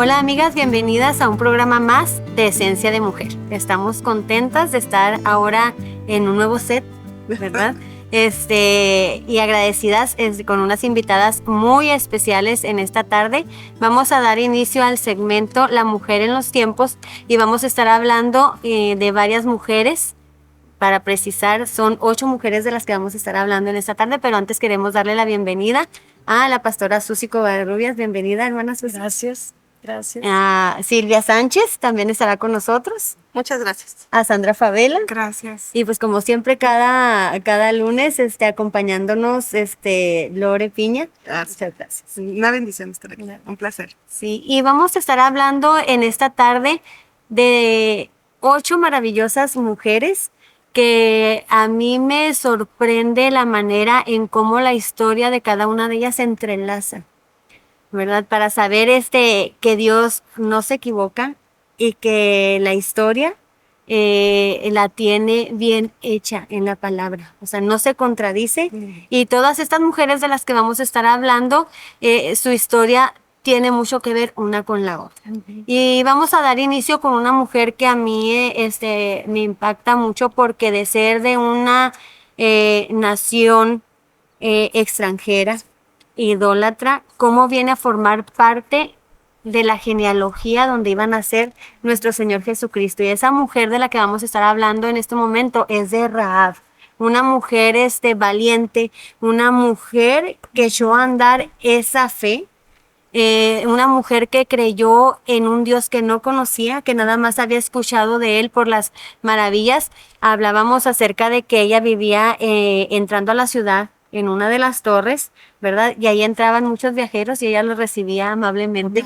Hola amigas, bienvenidas a un programa más de Esencia de Mujer. Estamos contentas de estar ahora en un nuevo set, ¿verdad? Y agradecidas con unas invitadas muy especiales en esta tarde. Vamos a dar inicio al segmento La Mujer en los Tiempos y vamos a estar hablando de varias mujeres. Para precisar, son 8 mujeres de las que vamos a estar hablando en esta tarde, pero antes queremos darle la bienvenida a la pastora Susi Covarrubias. Bienvenida, hermana Susi. Gracias. A Silvia Sánchez también estará con nosotros. Muchas gracias. A Sandra Favela. Gracias. Y pues como siempre cada lunes acompañándonos Lore Piña. Gracias. Muchas gracias. Una bendición estar aquí. Un placer. Sí, y vamos a estar hablando en esta tarde de 8 maravillosas mujeres que a mí me sorprende la manera en cómo la historia de cada una de ellas se entrelaza, ¿verdad? Para saber que Dios no se equivoca y que la historia la tiene bien hecha en la palabra, o sea, no se contradice. Y todas estas mujeres de las que vamos a estar hablando, su historia tiene mucho que ver una con la otra. Y vamos a dar inicio con una mujer que a mí me impacta mucho porque de ser de una nación extranjera, idólatra, cómo viene a formar parte de la genealogía donde iban a ser nuestro Señor Jesucristo. Y esa mujer de la que vamos a estar hablando en este momento es de Rahab, una mujer valiente, una mujer que echó a andar esa fe, una mujer que creyó en un Dios que no conocía, que nada más había escuchado de él por las maravillas. Hablábamos acerca de que ella vivía entrando a la ciudad en una de las torres, ¿verdad? Y ahí entraban muchos viajeros y ella los recibía amablemente.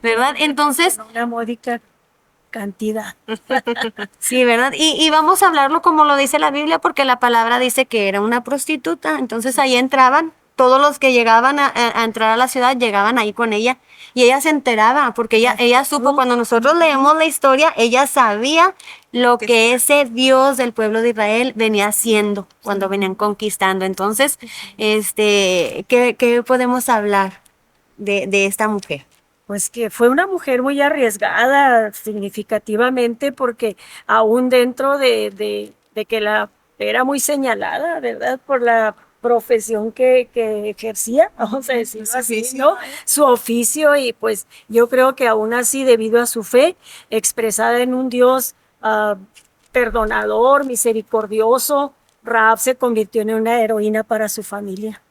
¿Verdad? Entonces, una módica cantidad. sí, ¿verdad? Y vamos a hablarlo como lo dice la Biblia, porque la palabra dice que era una prostituta. Entonces ahí entraban, todos los que llegaban a entrar a la ciudad llegaban ahí con ella. Y ella se enteraba, porque ella supo, cuando nosotros leemos la historia, ella sabía lo que ese Dios del pueblo de Israel venía haciendo cuando venían conquistando. Entonces, ¿qué podemos hablar de esta mujer? Pues que fue una mujer muy arriesgada significativamente, porque aún dentro de que era muy señalada, ¿verdad? Por la profesión que ejercía, vamos a decirlo así, ¿no? Su oficio, y pues yo creo que aún así, debido a su fe expresada en un Dios perdonador, misericordioso, Rahab se convirtió en una heroína para su familia.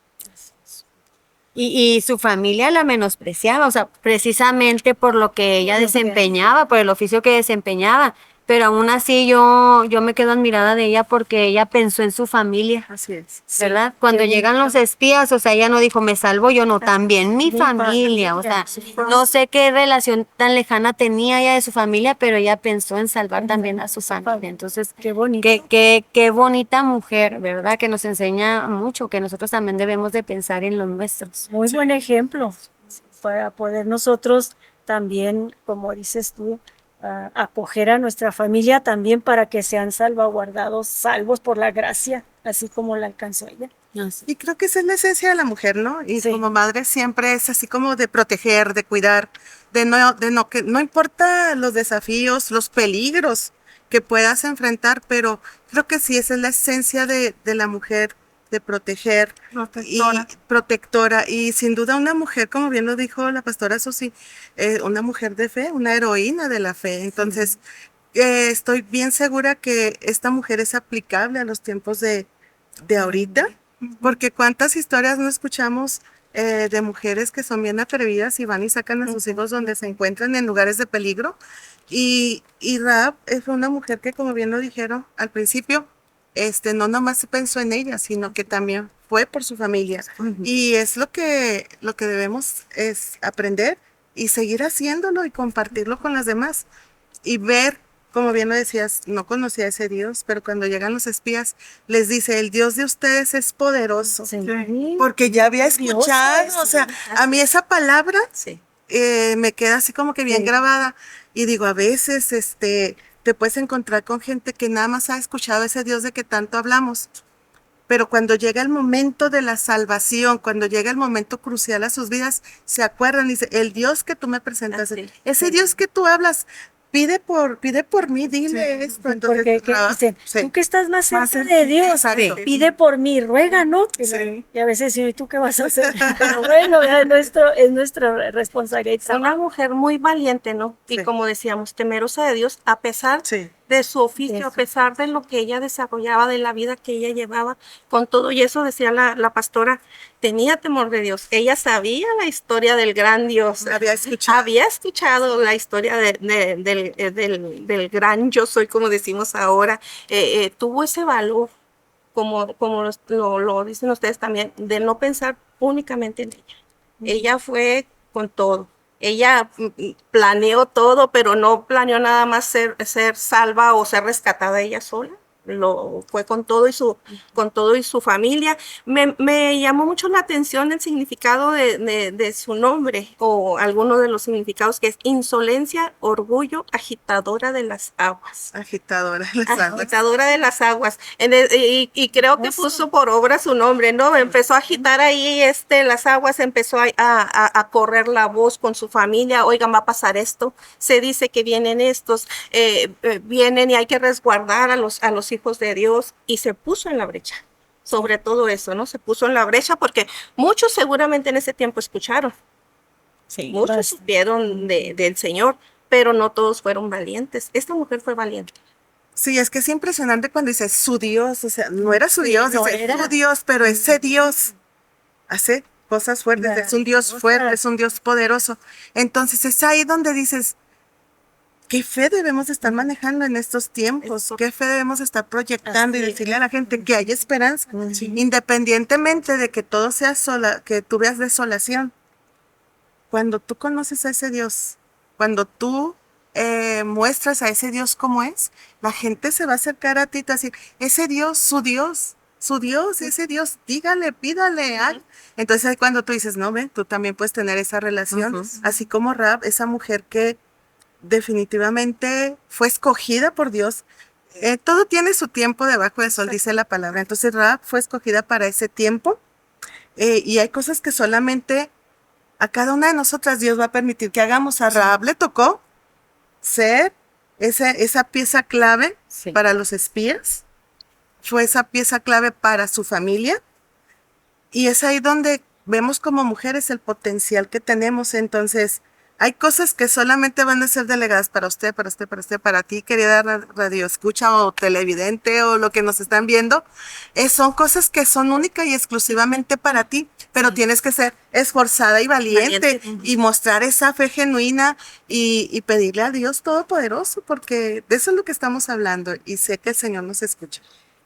Y su familia la menospreciaba, o sea, precisamente por lo que ella desempeñaba, por el oficio que desempeñaba. Pero aún así yo me quedo admirada de ella porque ella pensó en su familia. Así es. ¿Verdad? Sí, cuando llegan los espías, o sea, ella no dijo, me salvo yo, no, también mi familia. O sea, no sé qué relación tan lejana tenía ella de su familia, pero ella pensó en salvar también a su familia. Entonces, qué bonito. Qué bonita mujer, ¿verdad? Que nos enseña mucho, que nosotros también debemos de pensar en los nuestros. Muy buen ejemplo para poder nosotros también, como dices tú, acoger a nuestra familia también, para que sean salvaguardados, salvos por la gracia, así como la alcanzó ella. Y creo que esa es la esencia de la mujer, ¿no? Y como madre siempre es así como de proteger, de cuidar, que no importa los desafíos, los peligros que puedas enfrentar, pero creo que sí, esa es la esencia de la mujer, de proteger, protectora, y sin duda una mujer, como bien lo dijo la pastora Susi, una mujer de fe, una heroína de la fe. Entonces, estoy bien segura que esta mujer es aplicable a los tiempos de ahorita, porque cuántas historias no escuchamos de mujeres que son bien atrevidas y van y sacan a sus hijos donde se encuentran en lugares de peligro. Y Rahab es una mujer que, como bien lo dijeron al principio, no nomás se pensó en ella, sino que también fue por su familia. Y es lo que debemos es aprender y seguir haciéndolo y compartirlo con las demás. Y ver, como bien lo decías, no conocía a ese Dios, pero cuando llegan los espías, les dice, el Dios de ustedes es poderoso. Sí. Porque ya había escuchado, o sea, a mí esa palabra me queda así como que bien grabada. Y digo, a veces, te puedes encontrar con gente que nada más ha escuchado ese Dios de que tanto hablamos, pero cuando llega el momento de la salvación, cuando llega el momento crucial a sus vidas, se acuerdan y dicen, el Dios que tú me presentas, ese Dios que tú hablas, pide por mí, dile esto. Entonces, porque dicen, tú que estás más cerca de Dios, pide por mí, ruega, ¿no? Y a veces, ¿y tú qué vas a hacer? Pero bueno, es nuestra responsabilidad. Una mujer muy valiente, ¿no? Y como decíamos, temerosa de Dios, a pesar de su oficio, a pesar de lo que ella desarrollaba, de la vida que ella llevaba, con todo, y eso decía la pastora, tenía temor de Dios. Ella sabía la historia del gran Dios. Había escuchado la historia del gran yo soy, como decimos ahora. Tuvo ese valor, como lo dicen ustedes también, de no pensar únicamente en ella. Ella fue con todo. Ella planeó todo, pero no planeó nada más ser salva o ser rescatada ella sola. Lo fue con todo y su familia. Me llamó mucho la atención el significado de su nombre, o alguno de los significados, que es insolencia, orgullo, agitadora de las aguas. Agitadora de las aguas. Agitadora de las aguas. Y creo que puso por obra su nombre, ¿no? Empezó a agitar ahí las aguas, empezó a correr la voz con su familia. Oigan, va a pasar esto. Se dice que vienen estos, vienen y hay que resguardar a los hijos de Dios, y se puso en la brecha. Sobre todo eso, ¿no? Se puso en la brecha porque muchos seguramente en ese tiempo escucharon. Muchos supieron del Señor, pero no todos fueron valientes. Esta mujer fue valiente. Sí, es que es impresionante cuando dice su Dios, o sea, no era su Dios, era su Dios, pero ese Dios hace cosas fuertes, es un Dios fuerte, es un Dios poderoso. Entonces es ahí donde dices, ¿qué fe debemos estar manejando en estos tiempos? ¿Qué fe debemos estar proyectando y decirle a la gente que hay esperanza? Independientemente de que todo sea que tú veas desolación. Cuando tú conoces a ese Dios, cuando tú muestras a ese Dios como es, la gente se va a acercar a ti y te va a decir, ese Dios, su Dios, ese Dios, dígale, pídale. Entonces ahí cuando tú dices, no, ven, tú también puedes tener esa relación, así como Rahab, esa mujer que definitivamente fue escogida por Dios. Todo tiene su tiempo debajo del sol, dice la palabra. Entonces Rahab fue escogida para ese tiempo, y hay cosas que solamente a cada una de nosotras Dios va a permitir que hagamos. A Rahab le tocó ser esa pieza clave para los espías, fue esa pieza clave para su familia, y es ahí donde vemos como mujeres el potencial que tenemos. Entonces hay cosas que solamente van a ser delegadas para usted, para ti, querida radio escucha o televidente o lo que nos están viendo. Son cosas que son únicas y exclusivamente para ti, pero tienes que ser esforzada y valiente y mostrar esa fe genuina y pedirle a Dios Todopoderoso, porque de eso es lo que estamos hablando, y sé que el Señor nos escucha.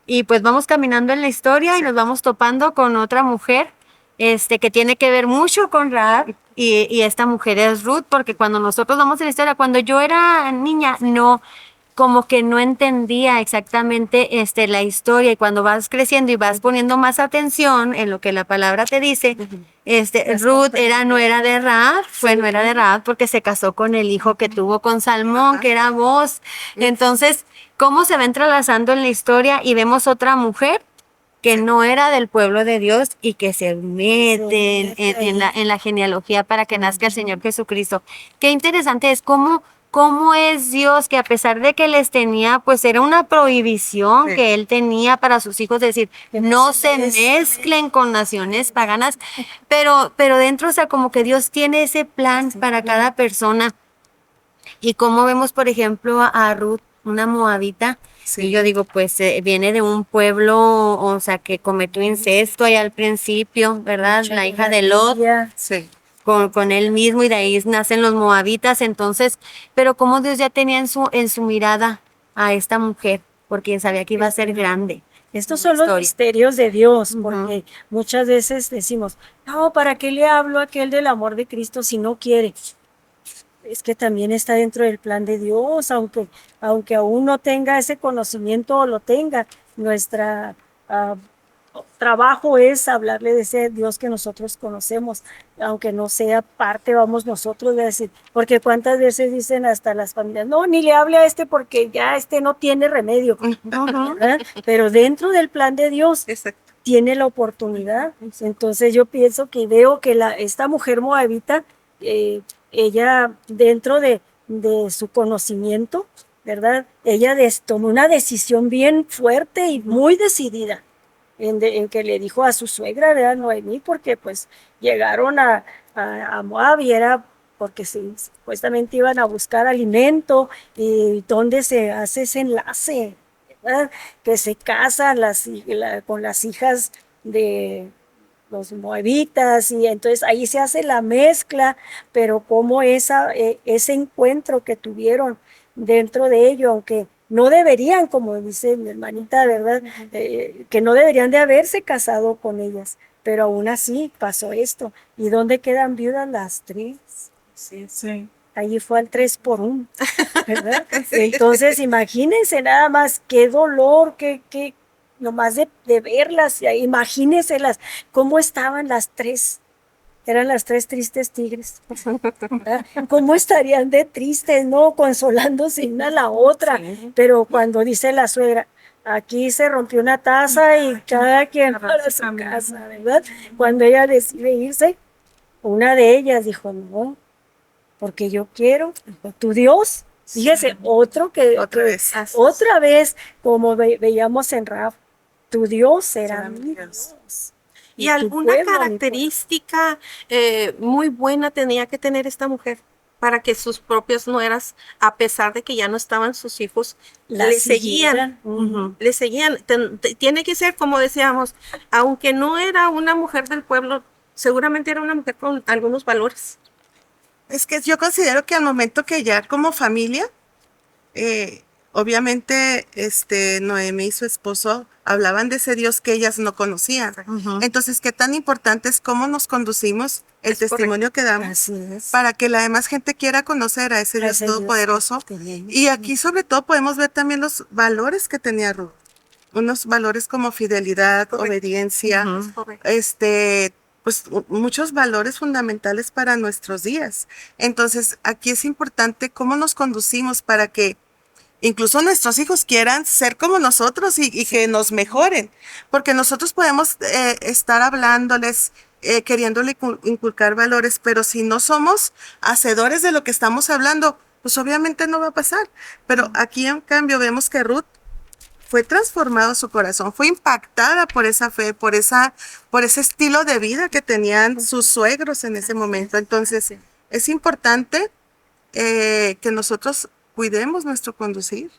Y pues vamos caminando en la historia y nos vamos topando con otra mujer que tiene que ver mucho con Rahab, y esta mujer es Ruth, porque cuando nosotros vamos en la historia, cuando yo era niña, como que no entendía exactamente la historia, y cuando vas creciendo y vas poniendo más atención en lo que la palabra te dice, Ruth no era de Rahab, no era de Rahab porque se casó con el hijo que tuvo con Salmón, que era Boaz. Entonces, cómo se va entrelazando en la historia, y vemos otra mujer que no era del pueblo de Dios y que se mete en la genealogía para que nazca el Señor Jesucristo. Qué interesante es cómo es Dios, que a pesar de que les tenía, pues era una prohibición que Él tenía para sus hijos, decir, no se mezclen con naciones paganas, pero dentro, o sea, como que Dios tiene ese plan para cada persona. Y como vemos, por ejemplo, a Ruth, una moabita, y yo digo, pues viene de un pueblo, o sea, que cometió incesto ahí al principio, ¿verdad? La hija de Lot, con él mismo, y de ahí nacen los moabitas. Entonces, pero como Dios ya tenía en su mirada a esta mujer, porque sabía que iba a ser grande. Estos son los misterios de Dios, porque muchas veces decimos, no, ¿para qué le hablo a aquel del amor de Cristo si no quiere? Es que también está dentro del plan de Dios, aunque aún no tenga ese conocimiento o lo tenga, nuestra trabajo es hablarle de ese Dios que nosotros conocemos, aunque no sea parte, vamos nosotros a decir, porque cuántas veces dicen hasta las familias, no, ni le hable a porque ya no tiene remedio, pero dentro del plan de Dios, tiene la oportunidad. Entonces yo pienso que veo que esta mujer moabita, ella dentro de su conocimiento, ¿verdad? Ella tomó una decisión bien fuerte y muy decidida en que le dijo a su suegra, ¿verdad? Noemí, porque pues llegaron a Moab y era porque supuestamente iban a buscar alimento y donde se hace ese enlace, ¿verdad? Que se casan con las hijas de los moabitas y entonces ahí se hace la mezcla, pero como ese encuentro que tuvieron dentro de ello, aunque no deberían, como dice mi hermanita, ¿verdad? Que no deberían de haberse casado con ellas, pero aún así pasó esto. ¿Y dónde quedan viudas las tres? Sí. Allí fue al 3 por 1, ¿verdad? Entonces, imagínense nada más qué dolor, nomás de verlas, imagínenselas, cómo estaban las tres. Eran las tres tristes tigres. ¿Verdad? ¿Cómo estarían de tristes, no? Consolándose una a la otra. Sí. Pero cuando dice la suegra, aquí se rompió una taza y cada quien para su casa, ¿verdad? Cuando ella decide irse, una de ellas dijo, no, porque yo quiero, tu Dios. Fíjese, otra vez, como veíamos en Raf, tu Dios será mi Dios. ¿Y alguna característica muy buena tenía que tener esta mujer para que sus propias nueras, a pesar de que ya no estaban sus hijos, le seguían? Le seguían. Tiene que ser, como decíamos, aunque no era una mujer del pueblo, seguramente era una mujer con algunos valores. Es que yo considero que al momento que ya como familia, obviamente Noemí y su esposo hablaban de ese Dios que ellas no conocían. Entonces, qué tan importante es cómo nos conducimos, el testimonio que damos, para que la demás gente quiera conocer a ese Dios todopoderoso. Y aquí sobre todo podemos ver también los valores que tenía Ruth. Unos valores como fidelidad, obediencia, pues muchos valores fundamentales para nuestros días. Entonces, aquí es importante cómo nos conducimos para que incluso nuestros hijos quieran ser como nosotros y que nos mejoren, porque nosotros podemos estar hablándoles, queriéndole inculcar valores, pero si no somos hacedores de lo que estamos hablando, pues obviamente no va a pasar. Pero aquí en cambio vemos que Ruth fue transformado su corazón, fue impactada por esa fe, por ese estilo de vida que tenían sus suegros en ese momento. Entonces, es importante que nosotros cuidemos nuestro conducir.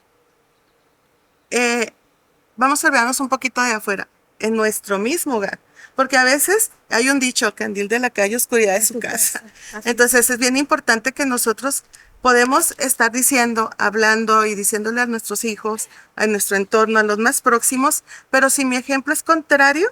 Vamos a vernos un poquito de afuera, en nuestro mismo hogar, porque a veces hay un dicho, candil de la calle, oscuridad de su casa. Entonces, es bien importante que nosotros podemos estar hablando y diciéndole a nuestros hijos, a nuestro entorno, a los más próximos, pero si mi ejemplo es contrario,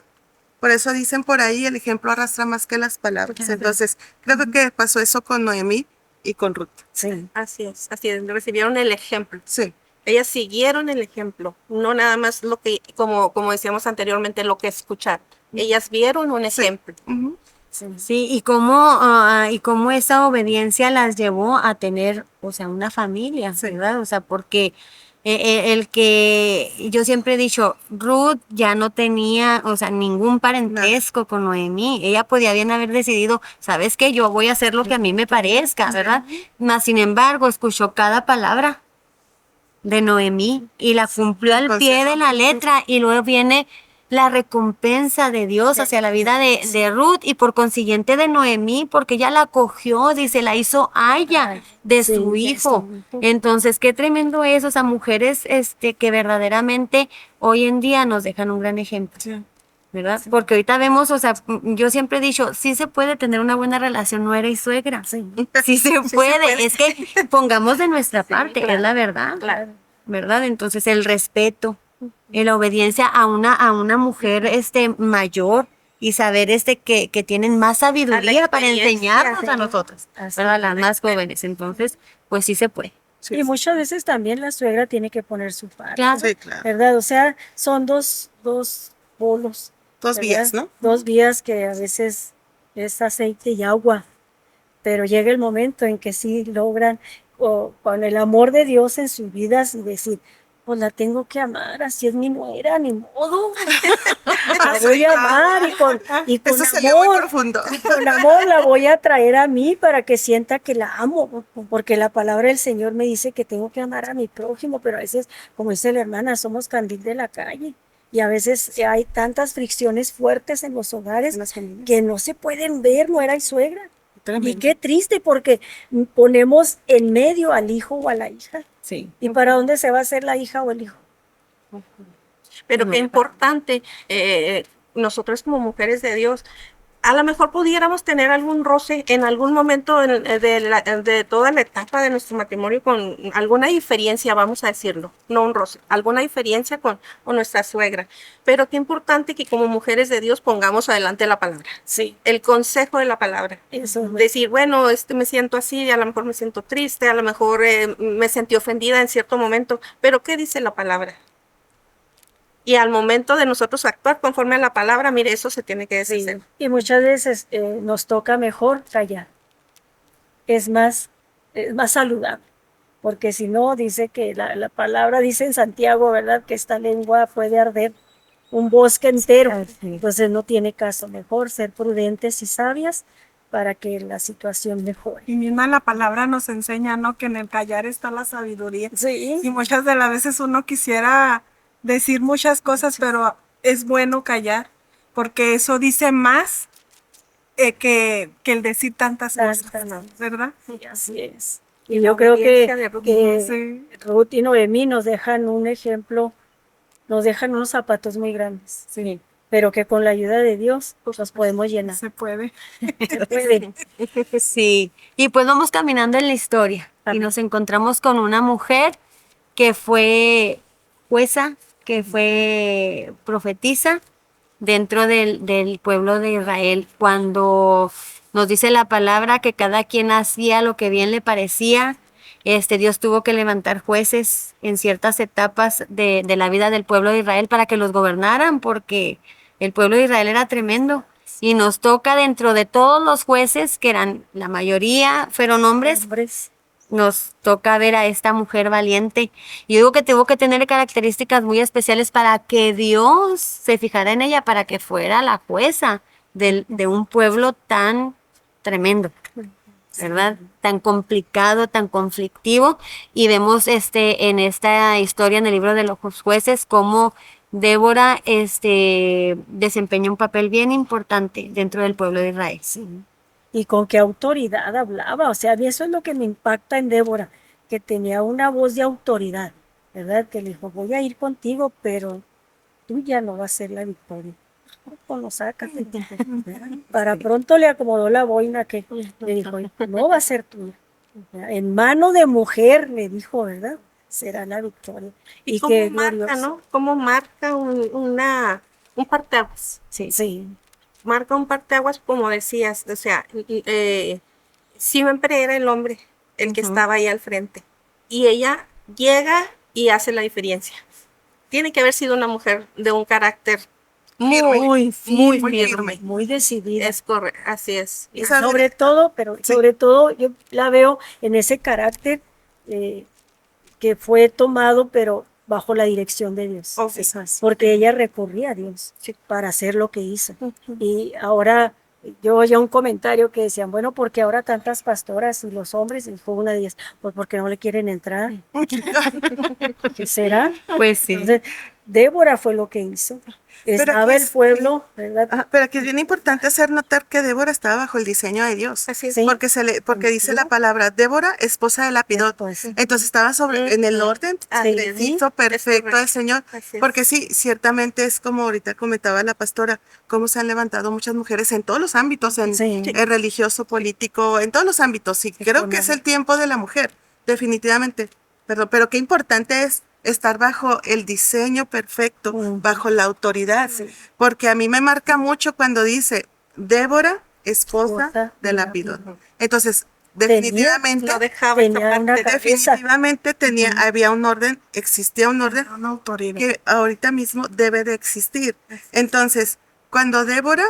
por eso dicen por ahí, el ejemplo arrastra más que las palabras. Entonces, creo que pasó eso con Noemí y con Ruth. Sí, así es, recibieron el ejemplo. Sí. Ellas siguieron el ejemplo, no nada más lo que, como decíamos anteriormente, lo que escuchar. Ellas vieron un ejemplo. Sí, y cómo esa obediencia las llevó a tener, o sea, una familia, ¿verdad? O sea, porque el que yo siempre he dicho, Ruth ya no tenía, o sea, ningún parentesco con Noemí. Ella podía bien haber decidido, ¿sabes qué? Yo voy a hacer lo que a mí me parezca, ¿verdad? Mas, sin embargo, escuchó cada palabra de Noemí y la cumplió al pie de la letra, y luego viene la recompensa de Dios hacia la vida de Ruth y por consiguiente de Noemí, porque ella la acogió, dice, la hizo haya de su hijo. Entonces, qué tremendo es, o sea, mujeres que verdaderamente hoy en día nos dejan un gran ejemplo. ¿Verdad? Porque ahorita vemos, o sea, yo siempre he dicho, sí se puede tener una buena relación nuera y suegra. Sí se puede. Es que pongamos de nuestra parte, claro, es la verdad. Claro. ¿Verdad? Entonces, el respeto, la obediencia a una mujer mayor y saber que tienen más sabiduría para enseñarnos a nosotras, ¿verdad? Las más jóvenes. Entonces, pues sí se puede. Y muchas veces también la suegra tiene que poner su parte. Claro. Sí, claro. ¿Verdad? O sea, son dos polos. Dos vías, ¿no? Dos vías que a veces es aceite y agua, pero llega el momento en que sí logran, con el amor de Dios en sus vidas, y decir, pues la tengo que amar, así es mi nuera, ni modo. La voy a amar y con Eso salió muy amor, profundo. y con amor la voy a traer a mí para que sienta que la amo, porque la palabra del Señor me dice que tengo que amar a mi prójimo, pero a veces, como dice la hermana, somos candil de la calle. Y a veces hay tantas fricciones fuertes en los hogares que no se pueden ver nuera y suegra. Tremendo. Y qué triste porque ponemos en medio al hijo o a la hija. Sí. ¿Y para dónde se va a hacer la hija o el hijo? Pero qué importante, nosotros como mujeres de Dios, a lo mejor pudiéramos tener algún roce en algún momento de toda la etapa de nuestro matrimonio con alguna diferencia, vamos a decirlo, no un roce, alguna diferencia con nuestra suegra. Pero qué importante que como mujeres de Dios pongamos adelante la palabra. Sí. El consejo de la palabra. Eso. Decir, bueno, me siento así, a lo mejor me siento triste, a lo mejor me sentí ofendida en cierto momento, pero ¿qué dice la palabra? Y al momento de nosotros actuar conforme a la palabra, mire, eso se tiene que decir. Sí. Y muchas veces nos toca mejor callar. Es más saludable. Porque si no, dice que la palabra dice en Santiago, ¿verdad? Que esta lengua puede arder un bosque entero. Entonces no tiene caso. Mejor ser prudentes y sabias para que la situación mejore. Y misma la palabra nos enseña, ¿no? Que en el callar está la sabiduría. Sí. Y muchas de las veces uno quisiera decir muchas cosas, pero es bueno callar, porque eso dice más que el decir tantas cosas, ¿verdad? Sí, así es. Y yo creo que Sí. Ruth y Noemí nos dejan un ejemplo, nos dejan unos zapatos muy grandes. Sí. Pero que con la ayuda de Dios pues los podemos llenar. Se puede. Se puede. Sí, y pues vamos caminando en la historia y nos encontramos con una mujer que fue jueza, que fue profetisa dentro del pueblo de Israel, cuando nos dice la palabra que cada quien hacía lo que bien le parecía. Dios tuvo que levantar jueces en ciertas etapas de la vida del pueblo de Israel para que los gobernaran, porque el pueblo de Israel era tremendo. Y nos toca dentro de todos los jueces, que eran la mayoría, fueron hombres, nos toca ver a esta mujer valiente. Y yo digo que tuvo que tener características muy especiales para que Dios se fijara en ella, para que fuera la jueza de un pueblo tan tremendo, ¿verdad? Tan complicado, tan conflictivo. Y vemos en esta historia, en el libro de los jueces, cómo Débora desempeña un papel bien importante dentro del pueblo de Israel. Sí. Y con qué autoridad hablaba. O sea, a mí eso es lo que me impacta en Débora, que tenía una voz de autoridad, ¿verdad? Que le dijo, voy a ir contigo, pero tú ya no vas a ser la victoria. Pues lo sácate. Para pronto le acomodó la boina que le dijo, no va a ser tuya. En mano de mujer, le dijo, ¿verdad? Será la victoria. Y cómo marca, ¿no? Cómo marca un parteaguas. Sí. Sí. Marca un parteaguas, como decías, o sea, siempre era el hombre el que estaba ahí al frente. Y ella llega y hace la diferencia. Tiene que haber sido una mujer de un carácter muy firme. Muy decidida. Es correcto, así es. Y sobre todo yo la veo en ese carácter que fue tomado, pero bajo la dirección de Dios. Porque ella recurría a Dios para hacer lo que hizo. Y ahora yo oía un comentario que decían, bueno, porque ahora tantas pastoras y los hombres, y fue una de ellas, pues porque no le quieren entrar. ¿Qué será? Pues sí. Entonces, Débora fue lo que hizo. Estaba el pueblo, ¿verdad? Pero aquí es bien importante hacer notar que Débora estaba bajo el diseño de Dios. Así es. Sí. Porque dice la palabra, Débora, esposa de Lapidot. Entonces estaba en el orden preciso, perfecto del Señor. Porque sí, ciertamente es como ahorita comentaba la pastora, cómo se han levantado muchas mujeres en todos los ámbitos, en el religioso, político, en todos los ámbitos. Sí, creo que es el tiempo de la mujer, definitivamente. Pero qué importante es estar bajo el diseño perfecto, bajo la autoridad, porque a mí me marca mucho cuando dice Débora, esposa de Lapidot. Entonces, definitivamente, había un orden, existía un orden, Una autoridad. que ahorita mismo debe de existir. Entonces, cuando Débora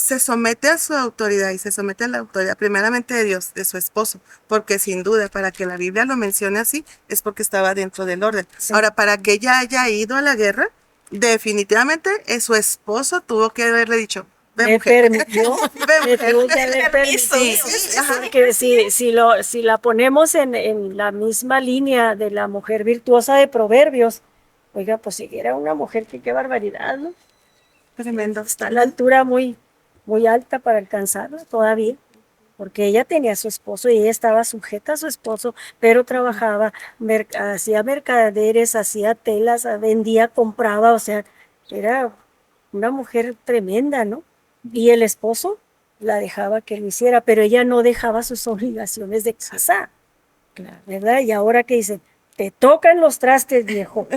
se somete a su autoridad y se somete a la autoridad primeramente de Dios, de su esposo, porque sin duda para que la Biblia lo mencione así es porque estaba dentro del orden. Sí. Ahora, para que ella haya ido a la guerra, definitivamente su esposo tuvo que haberle dicho, me permitió, porque si la ponemos en la misma línea de la mujer virtuosa de Proverbios, oiga, pues si era una mujer que qué barbaridad, ¿no? Tremendo. Está a la altura muy alta para alcanzarla todavía, porque ella tenía a su esposo y ella estaba sujeta a su esposo, pero trabajaba, hacía mercaderes, hacía telas, vendía, compraba, o sea, era una mujer tremenda, ¿no? Y el esposo la dejaba que lo hiciera, pero ella no dejaba sus obligaciones de casa, ¿verdad? Y ahora que dicen, te tocan los trastes, viejo.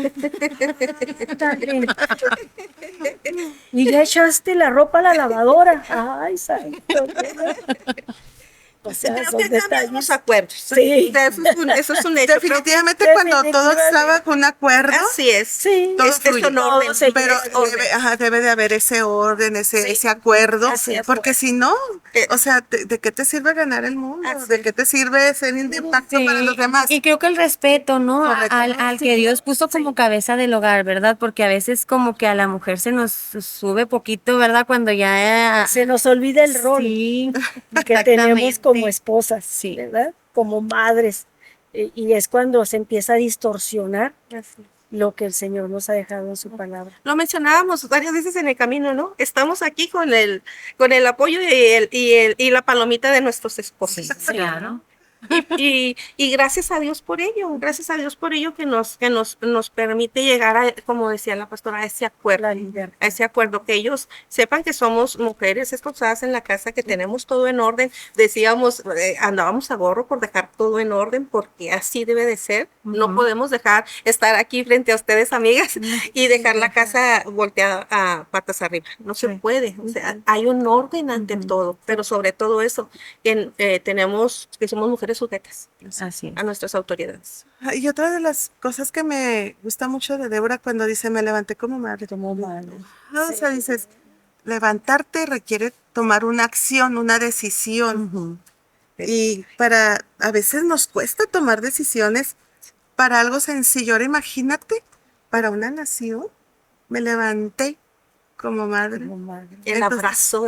Y ya echaste la ropa a la lavadora. Ay, santo. O sea, son detalles. Los acuerdos. Sí. Eso es un hecho. Definitivamente cuando todo estaba con un acuerdo. Así es. Sí. Todo fluye. Un orden. Pero debe de haber ese orden, ese acuerdo. Porque si no, o sea, ¿de qué te sirve ganar el mundo? ¿De qué te sirve ser de impacto para los demás? Y creo que el respeto, ¿no? Al que Dios puso como cabeza del hogar, ¿verdad? Porque a veces como que a la mujer se nos sube poquito, ¿verdad? Cuando ya... se nos olvida el rol que tenemos como esposas, sí, ¿verdad? Como madres. Y es cuando se empieza a distorsionar lo que el Señor nos ha dejado en su palabra. Lo mencionábamos varias veces en el camino, ¿no? Estamos aquí con el apoyo y la palomita de nuestros esposos. Sí, claro. Y gracias a Dios por ello que nos permite llegar a, como decía la pastora, a ese acuerdo, que ellos sepan que somos mujeres esforzadas en la casa, que tenemos todo en orden. Decíamos, andábamos a gorro por dejar todo en orden, porque así debe de ser. No podemos estar aquí frente a ustedes, amigas, y dejar la casa volteada a patas arriba. No se puede. O sea, hay un orden ante todo, pero sobre todo eso, que somos mujeres sujetas a nuestras autoridades. Y otra de las cosas que me gusta mucho de Débora cuando dice, me levanté como madre. O sea, dices, levantarte requiere tomar una acción, una decisión. Y a veces nos cuesta tomar decisiones para algo sencillo. Ahora imagínate, para una nación, me levanté como madre. El abrazo,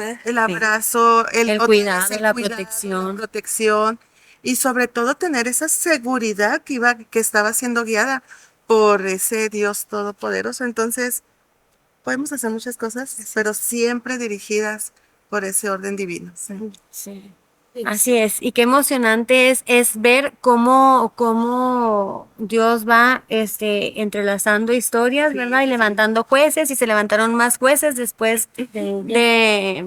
el cuidado, la protección. Y sobre todo tener esa seguridad que estaba siendo guiada por ese Dios todopoderoso. Entonces, podemos hacer muchas cosas, pero siempre dirigidas por ese orden divino. Sí. Así es. Y qué emocionante es ver cómo Dios va entrelazando historias, ¿verdad? Y levantando jueces, y se levantaron más jueces después de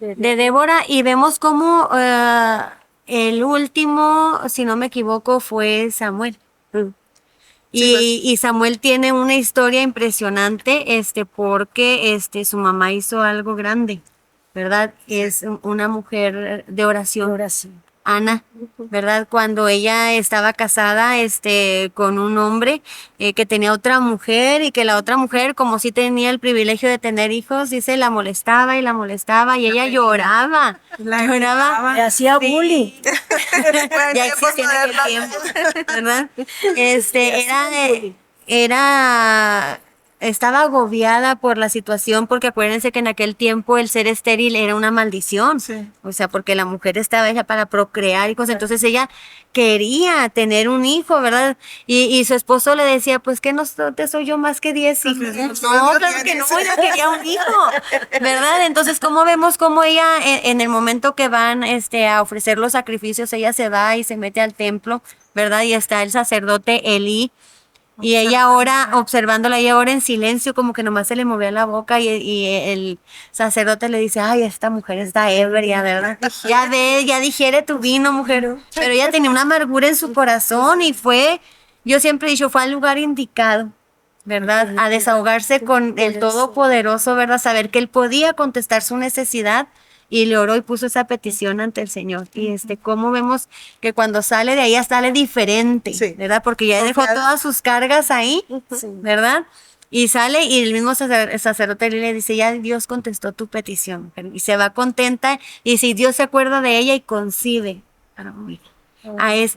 Débora, y vemos cómo el último, si no me equivoco, fue Samuel. Y Samuel tiene una historia impresionante, porque su mamá hizo algo grande, ¿verdad? Es una mujer de oración. Ana, ¿verdad? Cuando ella estaba casada con un hombre que tenía otra mujer, y que la otra mujer, como sí tenía el privilegio de tener hijos, dice, la molestaba y ella lloraba. Le hacía bullying. Ya existía en aquel tiempo, ¿verdad? Estaba agobiada por la situación, porque acuérdense que en aquel tiempo el ser estéril era una maldición. O sea, porque la mujer estaba hecha para procrear y cosas. Entonces ella quería tener un hijo, ¿verdad? Y su esposo le decía, pues que no te soy yo más que 10 hijos. No, claro que no, ella quería un hijo, ¿verdad? Entonces, ¿cómo vemos cómo ella, en el momento que van a ofrecer los sacrificios, ella se va y se mete al templo, ¿verdad? Y está el sacerdote Elí. Y ella ora, observándola, ella ora en silencio, como que nomás se le movía la boca, y el sacerdote le dice, ay, esta mujer está ebria, ¿verdad? Ya digiere tu vino, mujer. Pero ella tenía una amargura en su corazón, y yo siempre he dicho, fue al lugar indicado, ¿verdad? A desahogarse con el Todopoderoso, ¿verdad? Saber que Él podía contestar su necesidad, y le oró y puso esa petición ante el Señor. Y cómo vemos que cuando sale de ahí sale diferente, ¿verdad? Porque ya dejó todas sus cargas ahí, ¿verdad? Y sale y el mismo sacerdote le dice, ya Dios contestó tu petición. Y se va contenta y si Dios se acuerda de ella y concibe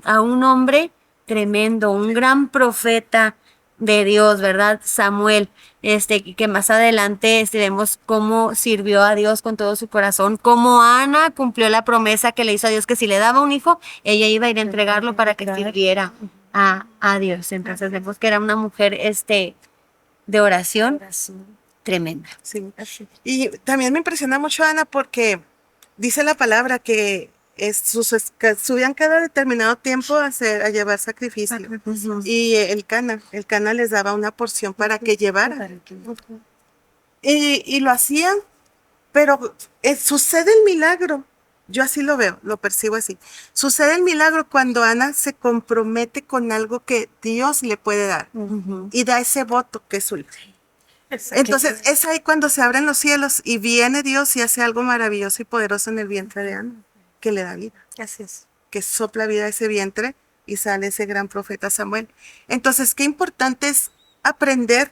a un hombre tremendo, un gran profeta de Dios, ¿verdad? Samuel, que más adelante vemos cómo sirvió a Dios con todo su corazón, cómo Ana cumplió la promesa que le hizo a Dios que si le daba un hijo, ella iba a ir a entregarlo para que sirviera a Dios. Entonces vemos que era una mujer de oración tremenda. Sí. Y también me impresiona mucho Ana porque dice la palabra que que subían cada determinado tiempo a llevar sacrificio. Y el Cana les daba una porción para que llevaran. Y lo hacían, pero sucede el milagro. Yo así lo veo, lo percibo así. Sucede el milagro cuando Ana se compromete con algo que Dios le puede dar y da ese voto que es su hijo. Entonces es ahí cuando se abren los cielos y viene Dios y hace algo maravilloso y poderoso en el vientre de Ana, que le da vida. Así es. Que sopla vida a ese vientre y sale ese gran profeta Samuel. Entonces, qué importante es aprender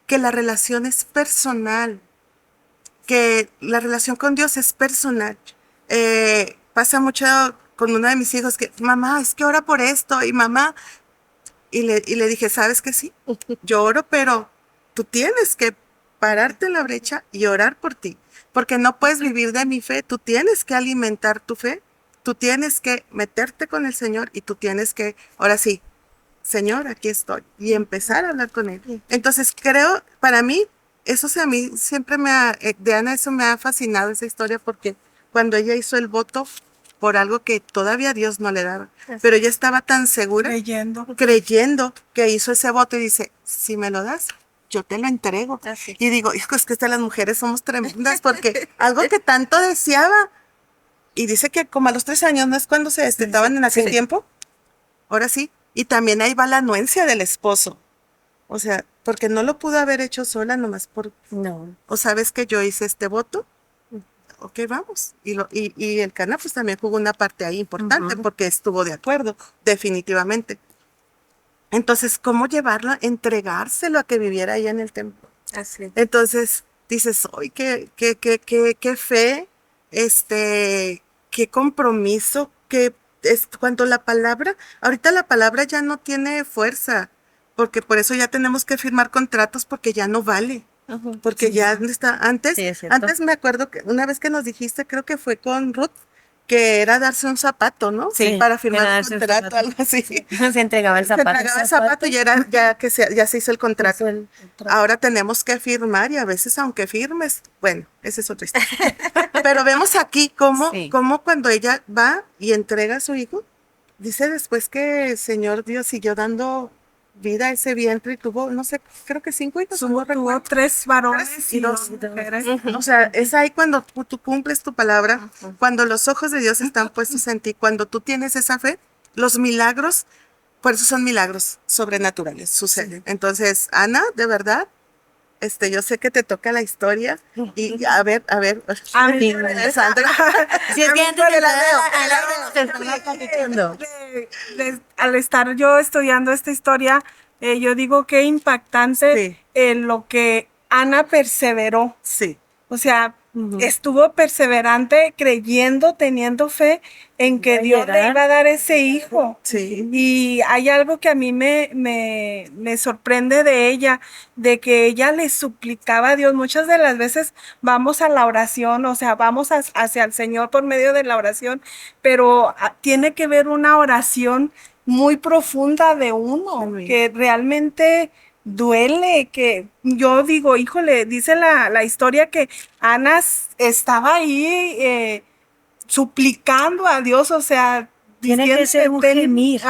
que la relación es personal, que la relación con Dios es personal. Pasa mucho con uno de mis hijos que, mamá, es que ora por esto, y mamá, y le dije, ¿sabes qué? Sí, yo oro, pero tú tienes que pararte en la brecha y orar por ti, porque no puedes vivir de mi fe, tú tienes que alimentar tu fe, tú tienes que meterte con el Señor y tú tienes que, ahora sí, Señor, aquí estoy, y empezar a hablar con Él. Entonces creo, para mí, a mí siempre de Ana eso me ha fascinado esa historia, porque cuando ella hizo el voto por algo que todavía Dios no le daba, pero ella estaba tan segura, creyendo que hizo ese voto y dice, si me lo das, yo te lo entrego. Y digo, es que las mujeres somos tremendas, porque algo que tanto deseaba, y dice que como a los 3 años, ¿no es cuando se destetaban en aquel tiempo? Ahora sí, y también ahí va la anuencia del esposo, o sea, porque no lo pudo haber hecho sola nomás o sabes que yo hice este voto, ok, vamos. Y el Cana pues también jugó una parte ahí importante, porque estuvo de acuerdo, definitivamente. Entonces, ¿cómo llevarlo? Entregárselo a que viviera ahí en el templo. Así es. Entonces, dices, ¡ay, qué fe, qué compromiso, cuando ahorita la palabra ya no tiene fuerza, porque por eso ya tenemos que firmar contratos, porque ya no vale. Porque ya está, antes me acuerdo que una vez que nos dijiste, creo que fue con Ruth, que era darse un zapato, ¿no? Sí, para firmar un contrato, algo así. Se entregaba el zapato. Se entregaba el zapato y ya se hizo el contrato. Ahora tenemos que firmar y a veces aunque firmes, bueno, esa es otra historia. Pero vemos aquí cómo cuando ella va y entrega a su hijo, dice después que el Señor Dios siguió dando vida a ese vientre y tuvo, no sé, creo que 5 hijos. Tuvo 3 varones y 2 mujeres. O sea, es ahí cuando tú cumples tu palabra, cuando los ojos de Dios están puestos en ti, cuando tú tienes esa fe, los milagros, por eso son milagros sobrenaturales, suceden. Entonces, Ana, de verdad, yo sé que te toca la historia y a ver, Sandra. Si es que antes al estar yo estudiando esta historia, yo digo qué impactante en lo que Ana perseveró. Sí. O sea, estuvo perseverante, creyendo, teniendo fe en que Dios le iba a dar ese hijo. Sí. Y hay algo que a mí me sorprende de ella, de que ella le suplicaba a Dios. Muchas de las veces vamos a la oración, o sea, vamos hacia el Señor por medio de la oración, pero tiene que ver una oración muy profunda de uno, que realmente duele, que yo digo, híjole, dice la historia que Ana estaba ahí suplicando a Dios, o sea, tiene que ser un gemir.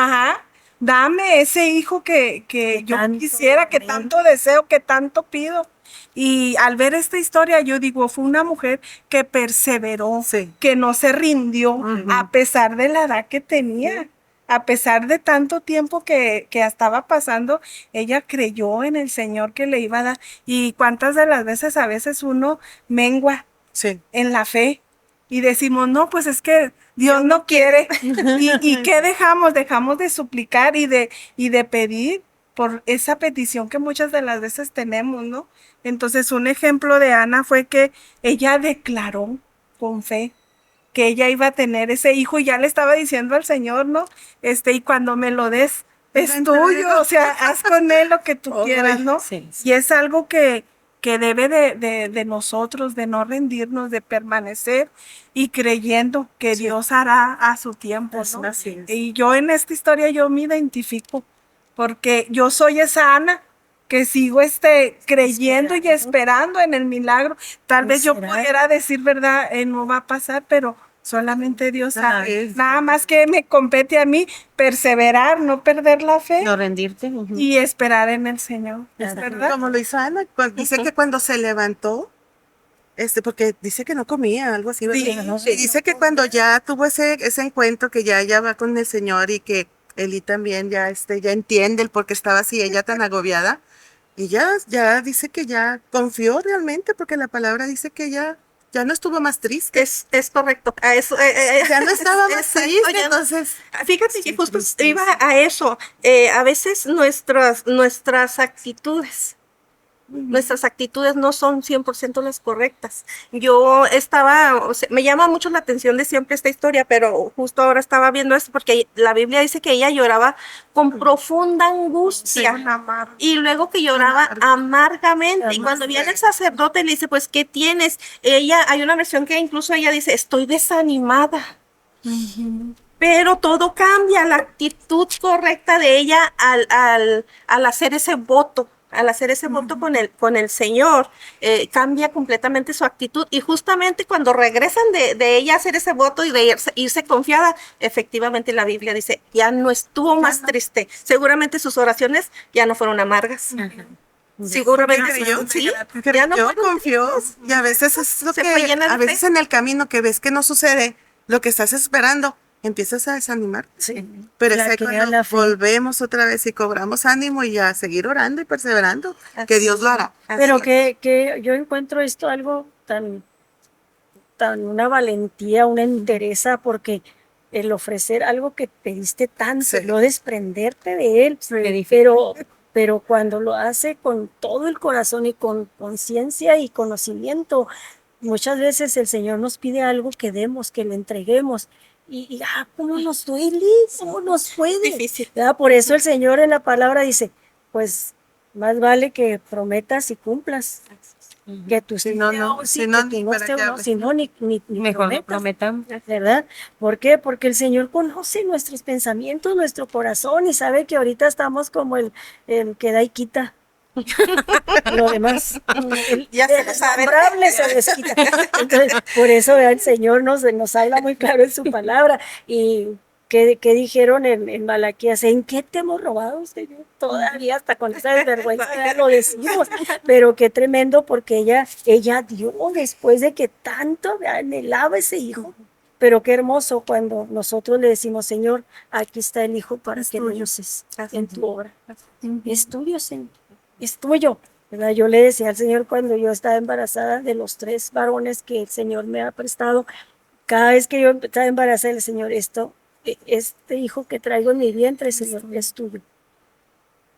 Dame ese hijo que yo quisiera, que tanto deseo, que tanto pido. Y al ver esta historia, yo digo, fue una mujer que perseveró, que no se rindió, a pesar de la edad que tenía. A pesar de tanto tiempo que estaba pasando, ella creyó en el Señor que le iba a dar. Y cuántas de las veces, a veces uno mengua en la fe y decimos, no, pues es que Dios no quiere. ¿Y qué dejamos? Dejamos de suplicar y de pedir. por esa petición que muchas de las veces tenemos, ¿no? Entonces, un ejemplo de Ana fue que ella declaró con fe que ella iba a tener ese hijo y ya le estaba diciendo al Señor, ¿no? Y cuando me lo des, es tuyo, o sea, haz con él lo que tú quieras, ¿no? Sí. Y es algo que debe de nosotros, de no rendirnos, de permanecer y creyendo que Dios hará a su tiempo, ¿no? Así es. Y yo en esta historia yo me identifico, porque yo soy esa Ana que sigo creyendo y esperando en el milagro. Tal vez yo pudiera decir, ¿verdad? No va a pasar, pero solamente Dios sabe. Nada más que me compete a mí perseverar, no perder la fe. No rendirte. Y esperar en el Señor, ¿verdad? Como lo hizo Ana, dice que cuando se levantó, porque dice que no comía, algo así. Sí. Dice que cuando ya tuvo ese encuentro, que ya va con el Señor y que Eli también ya entiende el por qué estaba así, ella tan agobiada, y ya dice que ya confió realmente, porque la palabra dice que ya no estuvo más triste. Es correcto. A eso, Ya no estaba más triste, oye, entonces. Fíjate que justo iba a eso. A veces nuestras actitudes no son 100% las correctas. Yo me llama mucho la atención de siempre esta historia, pero justo ahora estaba viendo esto porque la Biblia dice que ella lloraba con profunda angustia y luego que lloraba amargamente. Y cuando viene el sacerdote le dice, pues, ¿qué tienes? Hay una versión que incluso ella dice, estoy desanimada. Pero todo cambia, la actitud correcta de ella al hacer ese voto. Al hacer ese voto con el Señor, cambia completamente su actitud. Y justamente cuando regresan de ella a hacer ese voto y de irse confiada, efectivamente la Biblia dice, ya no estuvo más triste. Seguramente sus oraciones ya no fueron amargas. Seguramente Ya no confió. Y a veces es lo que, a veces en el camino que ves que no sucede lo que estás esperando, empiezas a desanimar. Sí. Pero es cuando volvemos otra vez y cobramos ánimo y a seguir orando y perseverando, que Dios lo hará. Pero que yo encuentro esto algo tan una valentía, una entereza, porque el ofrecer algo que pediste tanto, no desprenderte de él, pero cuando lo hace con todo el corazón y con conciencia y conocimiento, muchas veces el Señor nos pide algo que demos, que le entreguemos. ¿Cómo nos duele? ¿Cómo nos puede? Difícil. Por eso el Señor en la palabra dice, pues más vale que prometas y cumplas. Que tú si no, ni mejor prometamos, ¿verdad? ¿Por qué? Porque el Señor conoce nuestros pensamientos, nuestro corazón y sabe que ahorita estamos como el que da y quita. Lo demás ya se lo sabe, se les quita. Entonces, por eso el Señor nos habla muy claro en su palabra. Y que dijeron en Malaquías, ¿en qué te hemos robado, Señor? Todavía hasta con esa desvergüenza lo decimos, pero qué tremendo, porque ella dio después de que tanto anhelaba ese hijo. Pero qué hermoso cuando nosotros le decimos, Señor, aquí está el hijo para que lo uses en tu obra. Es tuyo, Señor. Es tuyo, ¿verdad? Yo le decía al Señor cuando yo estaba embarazada de los 3 varones que el Señor me ha prestado, cada vez que yo estaba embarazada, el Señor, este hijo que traigo en mi vientre, Señor, es tuyo.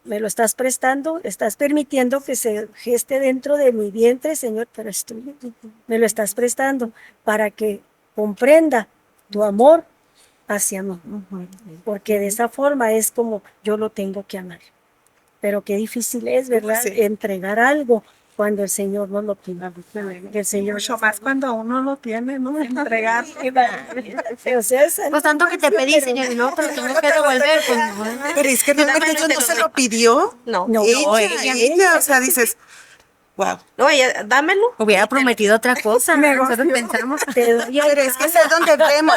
Me lo estás prestando, estás permitiendo que se geste dentro de mi vientre, Señor, pero es tuyo. Me lo estás prestando para que comprenda tu amor hacia mí, porque de esa forma es como yo lo tengo que amar. Pero qué difícil es, ¿verdad? Sí. Entregar algo cuando el Señor no lo tiene. El Señor mucho más cuando uno lo tiene, ¿no? Entregar. Pues tanto que te pedí, Señor, y luego te lo tengo que devolver. Pues, pero es que realmente Dios no se lo pidió. No, ella, o sea, dices, wow. No, dámelo. Hubiera prometido otra cosa. Nosotros pensamos. Pero es que es donde vemos.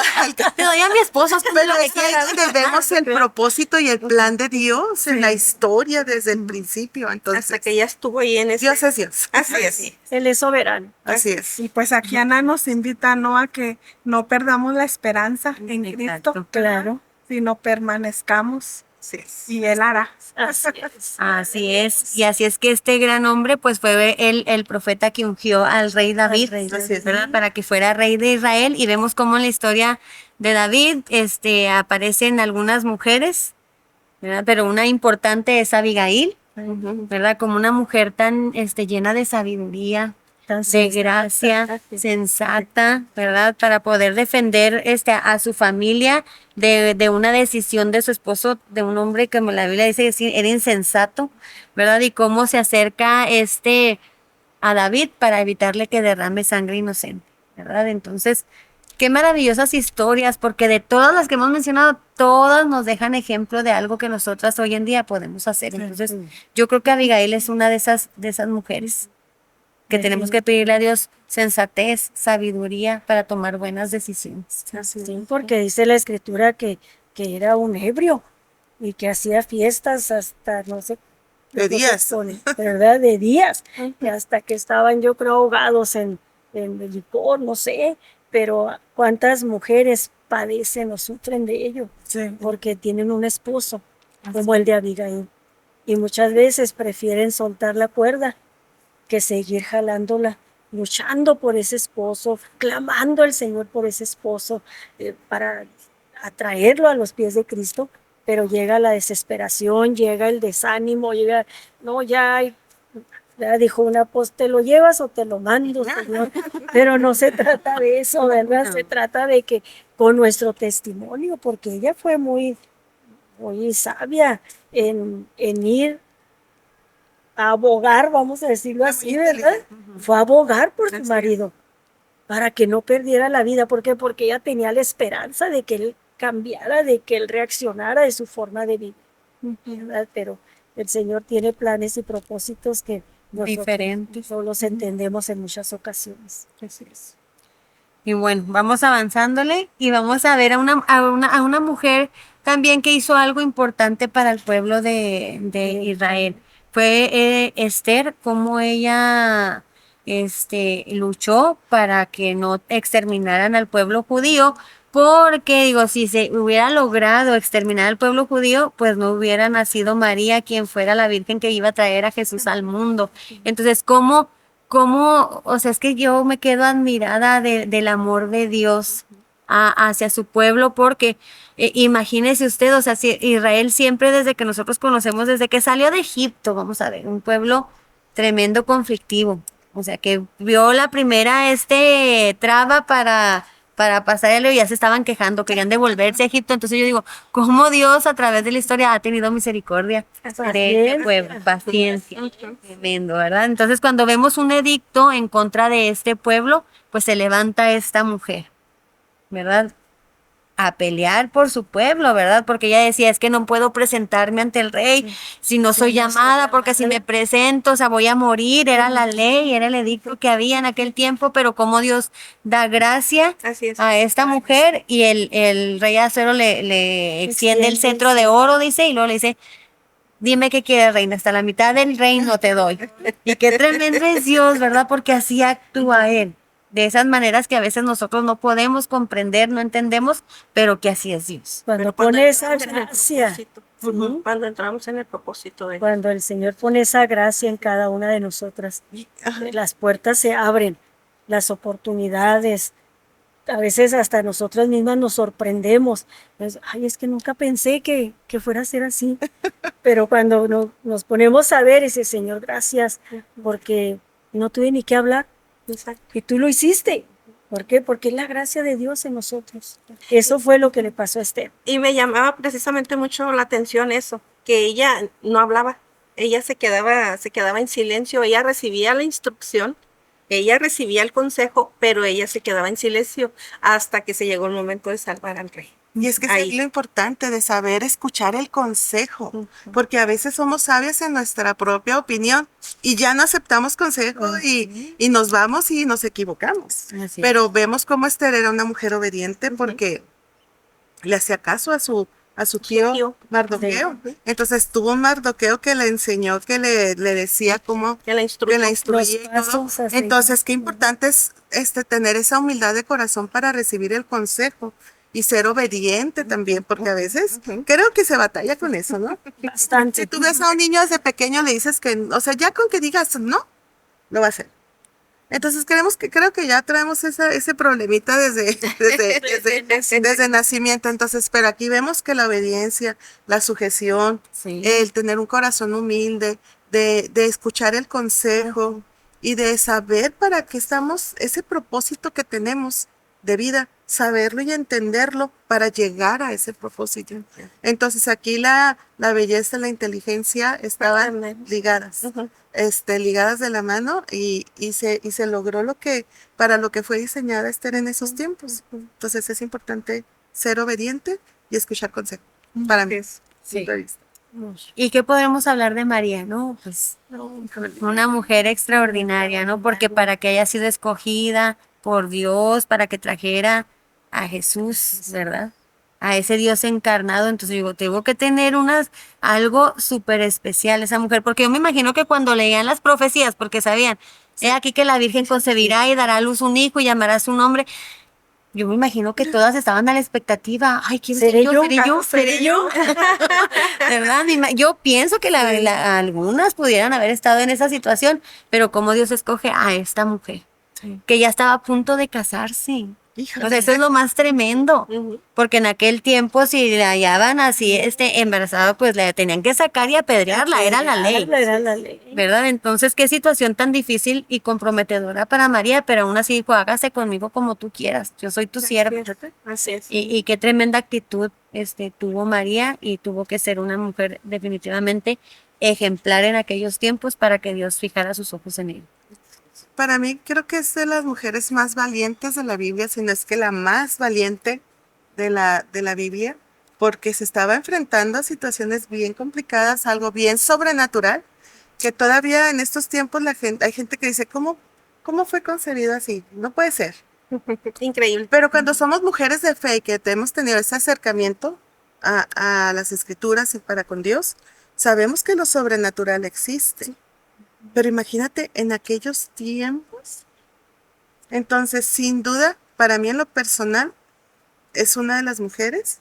Te doy a mi esposo. Pero es donde vemos el propósito y el plan de Dios en la historia desde el principio. Entonces, hasta que ella estuvo ahí en ese. Dios es Dios. Así es. Él es soberano. Así es. Y pues aquí Ana nos invita, ¿no? A que no perdamos la esperanza en Cristo. Claro. Sino permanezcamos. Así es. Y Él hará. Así es. Y así es que este gran hombre pues fue el profeta que ungió al rey David, ¿verdad? Para que fuera rey de Israel. Y vemos cómo en la historia de David aparecen algunas mujeres, ¿verdad? Pero una importante es Abigail, ¿verdad? Como una mujer tan llena de sabiduría, de gracia, sensata, ¿verdad? Para poder defender a su familia de una decisión de su esposo, de un hombre que, como la Biblia dice, era insensato, ¿verdad? Y cómo se acerca a David para evitarle que derrame sangre inocente, ¿verdad? Entonces, qué maravillosas historias, porque de todas las que hemos mencionado, todas nos dejan ejemplo de algo que nosotras hoy en día podemos hacer. Entonces, yo creo que Abigail es una de esas mujeres que tenemos que pedirle a Dios sensatez, sabiduría para tomar buenas decisiones. Sí, porque dice la escritura que era un ebrio y que hacía fiestas hasta, no sé, de días, ¿verdad? De días, y hasta que estaban, yo creo, ahogados en el licor, no sé, pero cuántas mujeres padecen o sufren de ello, porque tienen un esposo como el de Abigail, y muchas veces prefieren soltar la cuerda que seguir jalándola, luchando por ese esposo, clamando al Señor por ese esposo, para atraerlo a los pies de Cristo, pero llega la desesperación, llega el desánimo, no, ya dijo una, pues te lo llevas o te lo mando, Señor, pero no se trata de eso, ¿verdad? Se trata de que con nuestro testimonio, porque ella fue muy, muy sabia en ir a abogar, vamos a decirlo así, ¿verdad? Fue a abogar por su marido, para que no perdiera la vida. ¿Por qué? Porque ella tenía la esperanza de que él cambiara, de que él reaccionara de su forma de vivir, ¿verdad? Pero el Señor tiene planes y propósitos que diferentes, no los entendemos en muchas ocasiones. Así es. Y bueno, vamos avanzándole y vamos a ver a una mujer también que hizo algo importante para el pueblo de Israel. Fue Esther, cómo ella luchó para que no exterminaran al pueblo judío, porque digo, si se hubiera logrado exterminar al pueblo judío, pues no hubiera nacido María, quien fuera la Virgen que iba a traer a Jesús al mundo. Entonces, ¿cómo? O sea, es que yo me quedo admirada del amor de Dios hacia su pueblo, porque imagínese usted, o sea, si Israel siempre desde que nosotros conocemos, desde que salió de Egipto, vamos a ver, un pueblo tremendo conflictivo, o sea, que vio la primera traba para pasar el río, ya se estaban quejando, querían devolverse a Egipto. Entonces yo digo, ¿cómo Dios a través de la historia ha tenido misericordia de este pueblo? Paciencia, tremendo, ¿verdad? Entonces cuando vemos un edicto en contra de este pueblo, pues se levanta esta mujer, ¿verdad? A pelear por su pueblo, ¿verdad? Porque ella decía, es que no puedo presentarme ante el rey si no soy llamada, porque si me presento, o sea, voy a morir. Era la ley, era el edicto que había en aquel tiempo, pero como Dios da gracia a esta mujer, y el rey Asuero le extiende el cetro de oro, dice, y luego le dice, dime qué quieres, reina, hasta la mitad del reino te doy. Y qué tremendo es Dios, ¿verdad? Porque así actúa Él. De esas maneras que a veces nosotros no podemos comprender, no entendemos, pero que así es Dios. Cuando pone esa gracia, cuando entramos en el propósito de cuando el Señor pone esa gracia en cada una de nosotras, las puertas se abren, las oportunidades, a veces hasta nosotras mismas nos sorprendemos. Pues, ay, es que nunca pensé que fuera a ser así. Pero cuando nos ponemos a ver ese Señor, gracias, porque no tuve ni qué hablar. Exacto. Y tú lo hiciste. ¿Por qué? Porque es la gracia de Dios en nosotros. Eso fue lo que le pasó a Esther. Y me llamaba precisamente mucho la atención eso, que ella no hablaba, ella se quedaba en silencio, ella recibía la instrucción, ella recibía el consejo, pero ella se quedaba en silencio hasta que se llegó el momento de salvar al rey. Y es que es lo importante de saber escuchar el consejo, porque a veces somos sabias en nuestra propia opinión y ya no aceptamos consejo y nos vamos y nos equivocamos. Pero vemos cómo Esther era una mujer obediente porque le hacía caso a su tío Mardoqueo. Entonces tuvo un Mardoqueo que le enseñó, que le decía cómo, que la instruía y todo. Entonces qué importante es tener esa humildad de corazón para recibir el consejo. Y ser obediente también, porque a veces creo que se batalla con eso, ¿no? Bastante. Si tú ves a un niño desde pequeño, le dices que, o sea, ya con que digas no, lo va a hacer. Entonces creo que ya traemos ese problemita desde nacimiento. Entonces, pero aquí vemos que la obediencia, la sujeción, el tener un corazón humilde, de escuchar el consejo y de saber para qué estamos, ese propósito que tenemos de vida, saberlo y entenderlo para llegar a ese propósito. Entonces aquí la belleza, la inteligencia estaban ligadas. Ligadas de la mano y se logró para lo que fue diseñada Esther en esos tiempos. Entonces es importante ser obediente y escuchar consejo. Para mí. Sí. ¿Y qué podemos hablar de María, no? Pues una mujer extraordinaria, ¿no? Porque para que haya sido escogida por Dios, para que trajera a Jesús, ¿verdad? A ese Dios encarnado. Entonces digo, tengo que tener algo súper especial esa mujer, porque yo me imagino que cuando leían las profecías, porque sabían, he aquí que la Virgen concebirá y dará a luz un hijo y llamará su nombre. Yo me imagino que todas estaban a la expectativa. Ay, ¿quién seré yo? ¿Seré yo? ¿Verdad? Yo pienso que algunas pudieran haber estado en esa situación, pero como Dios escoge a esta mujer, que ya estaba a punto de casarse. O sea, eso es lo más tremendo, porque en aquel tiempo si la hallaban así embarazada, pues la tenían que sacar y apedrearla, era la ley. ¿Verdad? Entonces, qué situación tan difícil y comprometedora para María, pero aún así dijo, hágase conmigo como tú quieras, yo soy tu sierva. Así es. Y qué tremenda actitud tuvo María, y tuvo que ser una mujer definitivamente ejemplar en aquellos tiempos para que Dios fijara sus ojos en ella. Para mí creo que es de las mujeres más valientes de la Biblia, si no es que la más valiente de la Biblia, porque se estaba enfrentando a situaciones bien complicadas, algo bien sobrenatural, que todavía en estos tiempos hay gente que dice, ¿cómo fue concebido así? No puede ser. Increíble. Pero cuando somos mujeres de fe y que hemos tenido ese acercamiento a las escrituras y para con Dios, sabemos que lo sobrenatural existe. Pero imagínate en aquellos tiempos. Entonces, sin duda, para mí en lo personal, es una de las mujeres,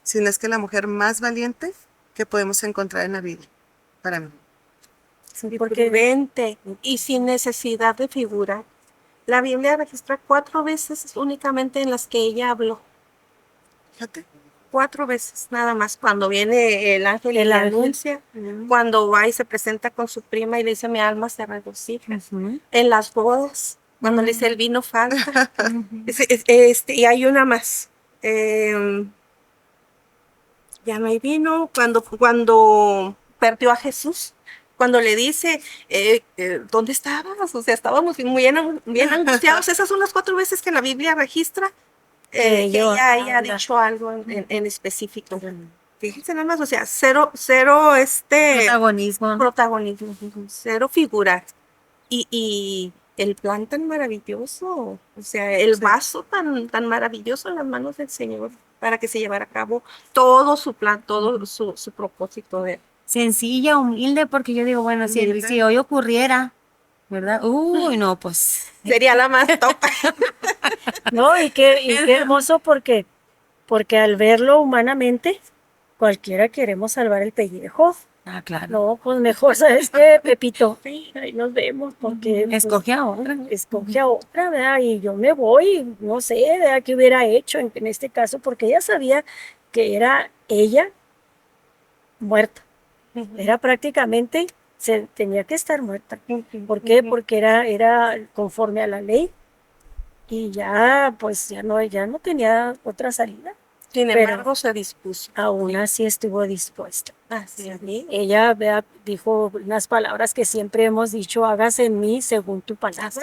si no es que la mujer más valiente que podemos encontrar en la Biblia, para mí. Prudente y sin necesidad de figura. La Biblia registra 4 veces únicamente en las que ella habló. Fíjate. 4 veces nada más, cuando viene el ángel y le anuncia, cuando va y se presenta con su prima y le dice mi alma se regocija, en las bodas, cuando le dice el vino falta, y hay una más, ya no hay vino, cuando perdió a Jesús, cuando le dice, ¿dónde estabas? O sea, estábamos bien angustiados. Esas son las 4 veces que la Biblia registra que ella haya dicho algo en específico. Fíjense nada más, o sea, cero protagonismo, cero figura. Y el plan tan maravilloso, o sea, el vaso tan maravilloso en las manos del Señor para que se llevara a cabo todo su plan, todo su propósito de sencilla, humilde, porque yo digo, bueno, si hoy ocurriera, ¿verdad? Uy, no, pues sería la más top. No, y qué hermoso porque al verlo humanamente, cualquiera queremos salvar el pellejo. Ah, claro. No, pues mejor, ¿sabes qué, Pepito? Ahí nos vemos, porque escoge a otra. Escoge a otra, ¿verdad? Y yo me voy, no sé, ¿verdad? ¿Qué hubiera hecho en este caso? Porque ella sabía que era ella muerta. Era prácticamente, tenía que estar muerta. ¿Por qué? Porque era conforme a la ley y ya, pues ya no tenía otra salida. Sin embargo, se dispuso. Aún así estuvo dispuesta. Así es. Ella dijo unas palabras que siempre hemos dicho, hágase en mí según tu palabra. O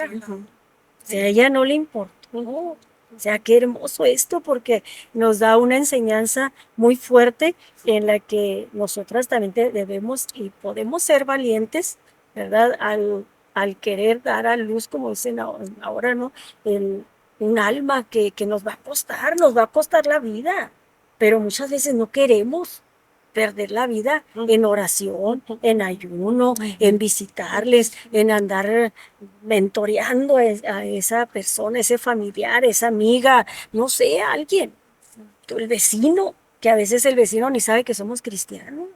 sea, a ella no le importó. O sea, qué hermoso esto, porque nos da una enseñanza muy fuerte en la que nosotras también debemos y podemos ser valientes, ¿verdad? Al querer dar a luz, como dicen ahora, ¿no? Un alma que nos va a costar la vida, pero muchas veces no queremos perder la vida en oración, en ayuno, en visitarles, en andar mentoreando a esa persona, ese familiar, esa amiga, no sé, alguien, el vecino, que a veces el vecino ni sabe que somos cristianos,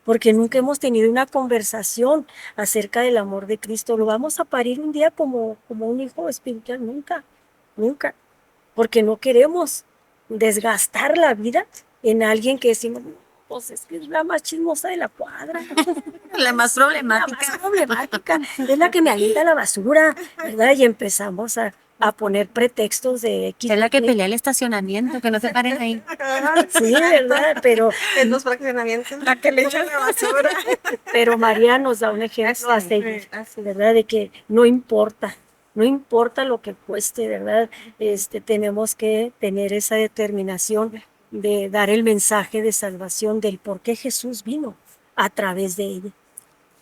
porque nunca hemos tenido una conversación acerca del amor de Cristo. Lo vamos a parir un día como un hijo espiritual, nunca, nunca, porque no queremos desgastar la vida en alguien que decimos, pues es que es la más chismosa de la cuadra. La más problemática. La más problemática. Es la que me avienta la basura, ¿verdad? Y empezamos a poner pretextos de X. Es la que pelea el estacionamiento, que no se paren ahí. Sí, ¿verdad? Pero En los fraccionamientos. La que le echa la basura. Pero María nos da un ejemplo a seguir, ¿verdad? De que no importa lo que cueste, ¿verdad? Tenemos que tener esa determinación de dar el mensaje de salvación del por qué Jesús vino a través de ella,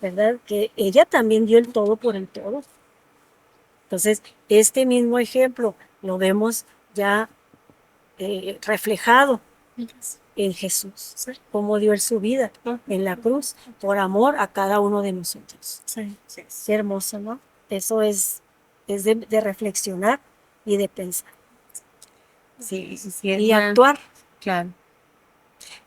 ¿verdad? Que ella también dio el todo por el todo. Entonces, este mismo ejemplo lo vemos ya reflejado en Jesús, cómo dio él su vida en la cruz por amor a cada uno de nosotros. Sí. Qué hermoso, ¿no? Eso es de reflexionar y de pensar Sí, y actuar. Claro.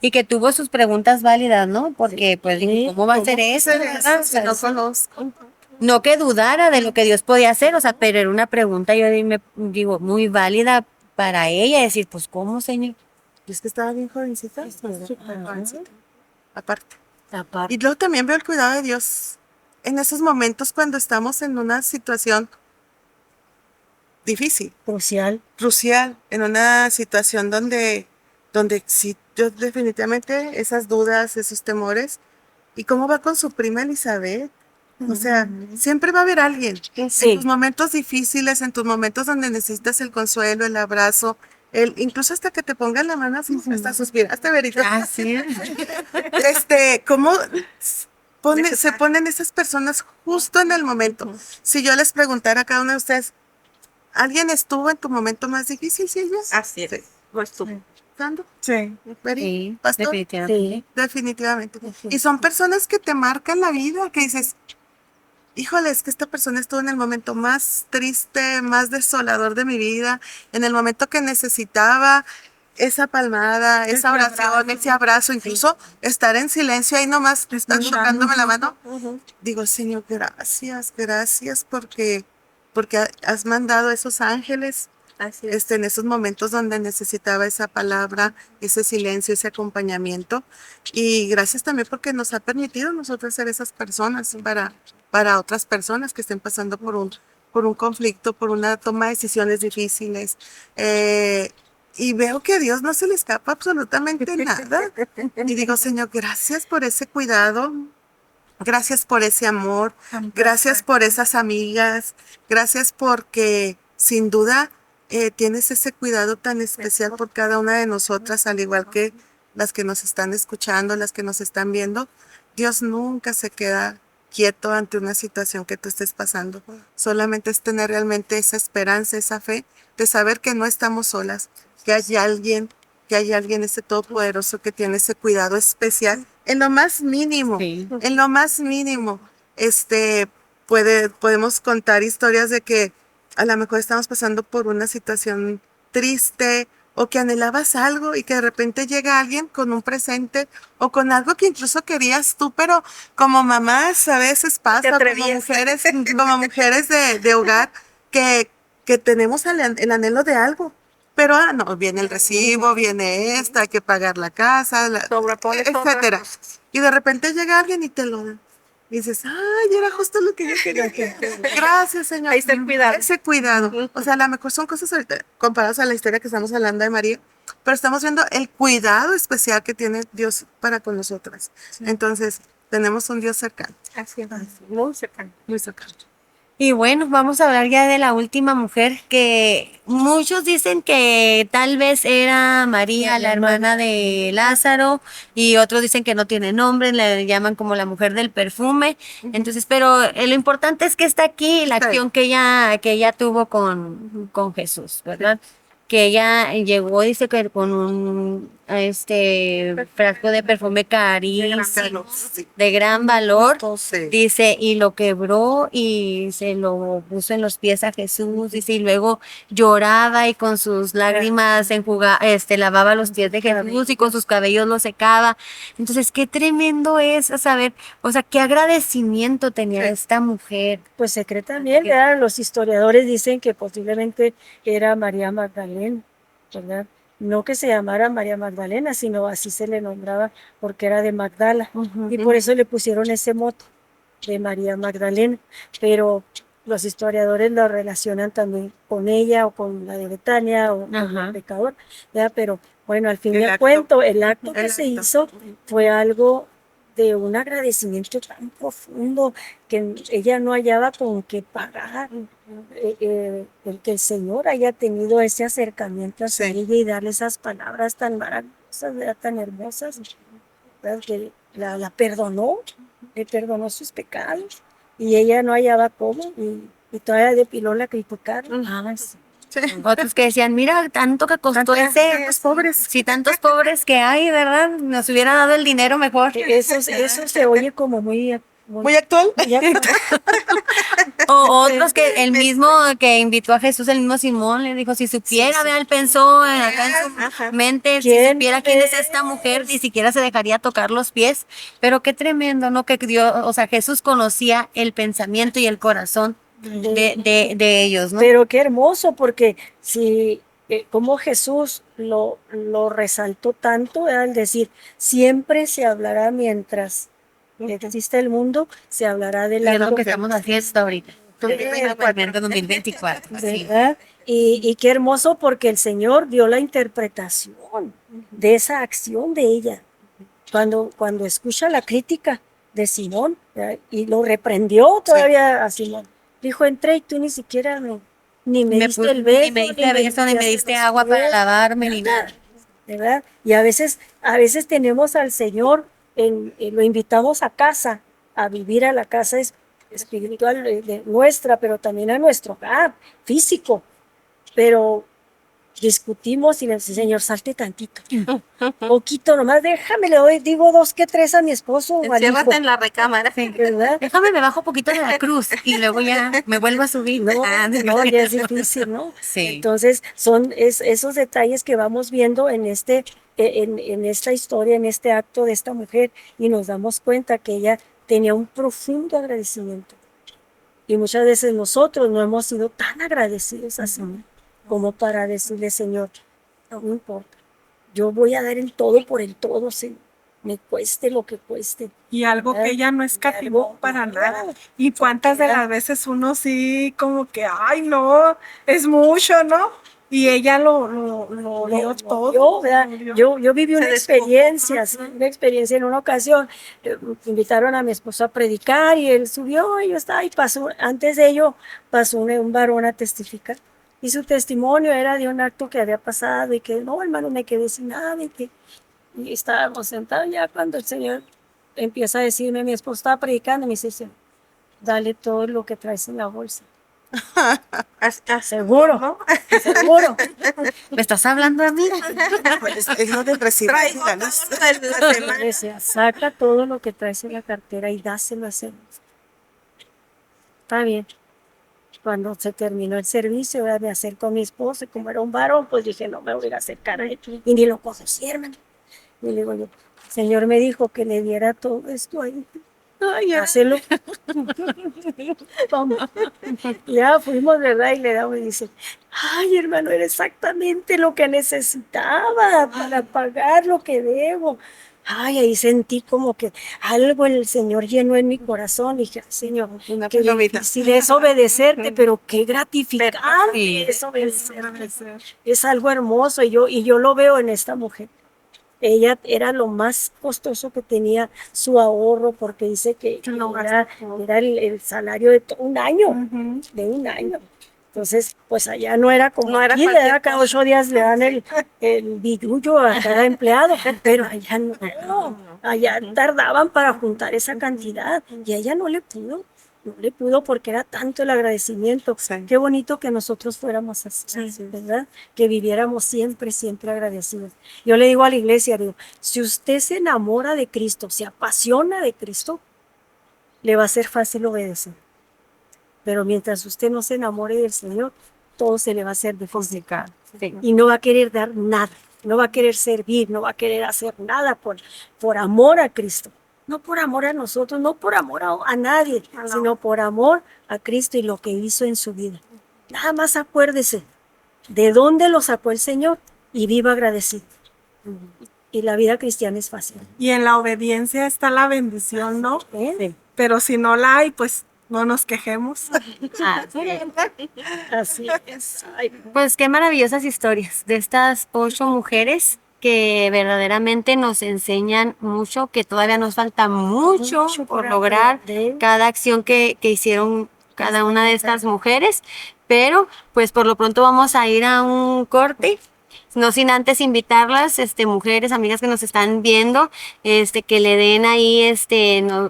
Y que tuvo sus preguntas válidas, ¿no? Porque, pues, Sí. ¿cómo va a ser eso? ¿verdad? O sea, No conozco. no que dudara de lo que Dios podía hacer, o sea, pero era una pregunta, yo me digo, muy válida para ella, decir, pues, ¿cómo, Señor? Y es que estaba bien jovencita. Súper jovencita. Aparte. Aparte. Y luego también veo el cuidado de Dios en esos momentos cuando estamos en una situación difícil, Crucial. crucial, en una situación donde sí, yo definitivamente esas dudas, esos temores, y cómo va con su prima Elizabeth. O sea, siempre va a haber alguien en tus momentos difíciles, en tus momentos donde necesitas el consuelo, el abrazo, incluso hasta que te pongan la mano así, hasta suspiraste, Verita. Ah, sí. ¿Cómo se ponen esas personas justo en el momento? Si yo les preguntara a cada uno de ustedes, ¿alguien estuvo en tu momento más difícil, Silvia? Así es. Lo estuvo. ¿Sandro? Sí. ¿Beri? Sí, ¿Pastor? definitivamente. Sí. Definitivamente. Y son personas que te marcan la vida, que dices, híjole, es que esta persona estuvo en el momento más triste, más desolador de mi vida, en el momento que necesitaba esa palmada, esa oración, ese abrazo, incluso estar en silencio ahí nomás, estar tocándome la mano. Digo, Señor, gracias porque has mandado esos ángeles Así es. en esos momentos donde necesitaba esa palabra, ese silencio, ese acompañamiento. Y gracias también porque nos ha permitido nosotros ser esas personas para otras personas que estén pasando por un conflicto, por una toma de decisiones difíciles. Y veo que a Dios no se le escapa absolutamente nada. Y digo, Señor, gracias por ese cuidado. Gracias por ese amor. Gracias por esas amigas. Gracias porque sin duda tienes ese cuidado tan especial por cada una de nosotras, al igual que las que nos están escuchando, las que nos están viendo. Dios nunca se queda quieto ante una situación que tú estés pasando. Solamente es tener realmente esa esperanza, esa fe de saber que no estamos solas, que hay alguien, ese todopoderoso que tiene ese cuidado especial en lo más mínimo, en lo más mínimo. Podemos contar historias de que a lo mejor estamos pasando por una situación triste o que anhelabas algo y que de repente llega alguien con un presente o con algo que incluso querías tú, pero como mamás a veces pasa, como mujeres de hogar que tenemos el anhelo de algo. Pero no, viene el recibo, viene hay que pagar la casa, etcétera. Y de repente llega alguien y te lo da. Y dices, ay, era justo lo que yo quería. Gracias, Señor. Ahí está el cuidado. Ese cuidado. O sea, a lo mejor son cosas ahorita comparadas a la historia que estamos hablando de María, pero estamos viendo el cuidado especial que tiene Dios para con nosotras. Entonces, tenemos un Dios cercano. Así es. Muy cercano. Muy cercano. Y bueno, vamos a hablar ya de la última mujer que muchos dicen que tal vez era María, la hermana de Lázaro, y otros dicen que no tiene nombre, le llaman como la mujer del perfume. Entonces, pero lo importante es que está aquí la acción que ella tuvo con Jesús, ¿verdad? Que ella llegó, dice que con frasco de perfume carísimo, de gran valor, Sí. dice, y lo quebró y se lo puso en los pies a Jesús, dice, y luego lloraba y con sus lágrimas lavaba los pies de Jesús y con sus cabellos los secaba. Entonces, qué tremendo es saber, o sea, qué agradecimiento tenía esta mujer. Pues se cree también, ¿verdad? Los historiadores dicen que posiblemente era María Magdalena, ¿verdad? No que se llamara María Magdalena, sino así se le nombraba porque era de Magdala. Y por eso le pusieron ese mote de María Magdalena. Pero los historiadores lo relacionan también con ella o con la de Betania o con el pecador, ¿verdad? Pero bueno, al fin del cuento, el acto que se hizo fue algo de un agradecimiento tan profundo que ella no hallaba con qué pagar. El que el Señor haya tenido ese acercamiento hacia ella y darle esas palabras tan maravillosas, ¿verdad? Tan hermosas, ¿verdad? Que la perdonó, le perdonó sus pecados y ella no hallaba cómo y todavía depiló la criticaron. Sí. Otros que decían, mira, tanto que costó Tantos pobres. si tantos pobres que hay, ¿verdad? Nos hubiera dado el dinero mejor. Eso se oye como muy actual. muy actual. O otros que el mismo que invitó a Jesús, el mismo Simón, le dijo, si supiera, vea, él pensó acá en su mente, si supiera quién es esta mujer, ni siquiera se dejaría tocar los pies. Pero qué tremendo, ¿no? Que Dios, o sea, Jesús conocía el pensamiento y el corazón de ellos, ¿no? Pero qué hermoso, porque si como Jesús lo resaltó tanto, al decir, siempre se hablará mientras existe el mundo, se hablará del Es lo acto que estamos haciendo ahorita. 2024. Sí. ¿verdad? Y qué hermoso porque el Señor dio la interpretación de esa acción de ella. Cuando escucha la crítica de Simón, ¿verdad? Y lo reprendió todavía a Simón. Dijo, entré y tú ni siquiera ni me diste el beso, ni me diste agua para lavarme, ni nada. ¿Verdad? Y a veces tenemos al Señor, lo invitamos a casa, a vivir a la casa espiritual de nuestra, pero también a nuestro hogar físico. Pero discutimos y le dice, Señor, salte tantito, poquito nomás, déjame, digo 2 que 3 a mi esposo. Enciérrate en la recámara. ¿Verdad? Déjame, me bajo poquito de la cruz y luego ya me vuelvo a subir. No, ya es difícil, ¿no? Sí. Entonces, son esos detalles que vamos viendo en esta historia, en este acto de esta mujer, y nos damos cuenta que ella tenía un profundo agradecimiento. Y muchas veces nosotros no hemos sido tan agradecidos así, como para decirle, Señor, no me importa, yo voy a dar el todo por el todo, Señor, me cueste lo que cueste. Y algo que ella no escatimó para nada. Y cuántas de las veces uno sí como que, ay no, es mucho, ¿no? Y ella lo dio todo. Yo viví una experiencia en una ocasión. Invitaron a mi esposo a predicar y él subió y yo estaba y pasó, antes de ello pasó un varón a testificar. Y su testimonio era de un acto que había pasado y que no, hermano, me quedé sin nada y estábamos sentados ya cuando el Señor empieza a decirme, mi esposo estaba predicando y me dice, dale todo lo que traes en la bolsa. Seguro, ¿no? Seguro. ¿Me estás hablando a mí? Es lo de recibir. Saca todo lo que traes en la cartera y dáselo a hacer. Está bien. Cuando se terminó el servicio, me acerco a mi esposo y como era un varón, pues dije, no me voy a acercar a él. Y ni lo conocí, hermano. Y le digo yo, el Señor me dijo que le diera todo esto ahí. Ay, hácelo. Ya fuimos, ¿verdad? Y le damos y dice, ay, hermano, era exactamente lo que necesitaba para pagar lo que debo. Ay, ahí sentí como que algo el Señor llenó en mi corazón. Y dije, Señor, qué difícil es obedecerte, pero qué gratificante es obedecerte. Es algo hermoso y yo lo veo en esta mujer. Ella era lo más costoso que tenía su ahorro, porque dice que era el salario de todo un año, de un año. Entonces, pues allá no era como aquí, cada 8 días le dan el billullo a cada empleado, pero allá no, allá tardaban para juntar esa cantidad y a ella no le pudo. no le pudo porque era tanto el agradecimiento. Sí. Qué bonito que nosotros fuéramos así, ¿verdad? Que viviéramos siempre, siempre agradecidos. Yo le digo a la iglesia, digo, si usted se enamora de Cristo, se apasiona de Cristo, le va a ser fácil obedecer. Pero mientras usted no se enamore del Señor, todo se le va a hacer difícil. Sí. Y no va a querer dar nada, no va a querer servir, no va a querer hacer nada por amor a Cristo. No por amor a nosotros, no por amor a nadie, sino por amor a Cristo y lo que hizo en su vida. Nada más acuérdese de dónde lo sacó el Señor y viva agradecido. Y la vida cristiana es fácil. Y en la obediencia está la bendición, ¿no? Sí. Pero si no la hay, pues no nos quejemos. Así es. Ay, Pues qué maravillosas historias de estas 8 mujeres que verdaderamente nos enseñan mucho, que todavía nos falta mucho por lograr aprender. cada acción que hicieron cada una de estas mujeres, pero pues por lo pronto vamos a ir a un corte. No sin antes invitarlas, mujeres, amigas que nos están viendo, que le den ahí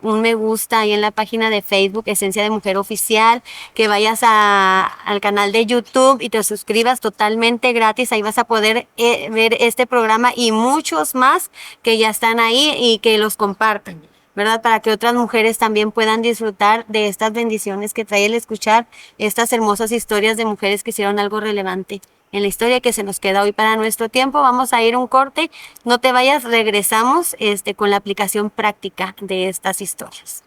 un me gusta ahí en la página de Facebook, Esencia de Mujer Oficial, que vayas al canal de YouTube y te suscribas totalmente gratis. Ahí vas a poder ver este programa y muchos más que ya están ahí y que los compartan, ¿verdad? Para que otras mujeres también puedan disfrutar de estas bendiciones que trae el escuchar estas hermosas historias de mujeres que hicieron algo relevante en la historia que se nos queda hoy para nuestro tiempo. Vamos a ir a un corte, no te vayas, regresamos con la aplicación práctica de estas historias.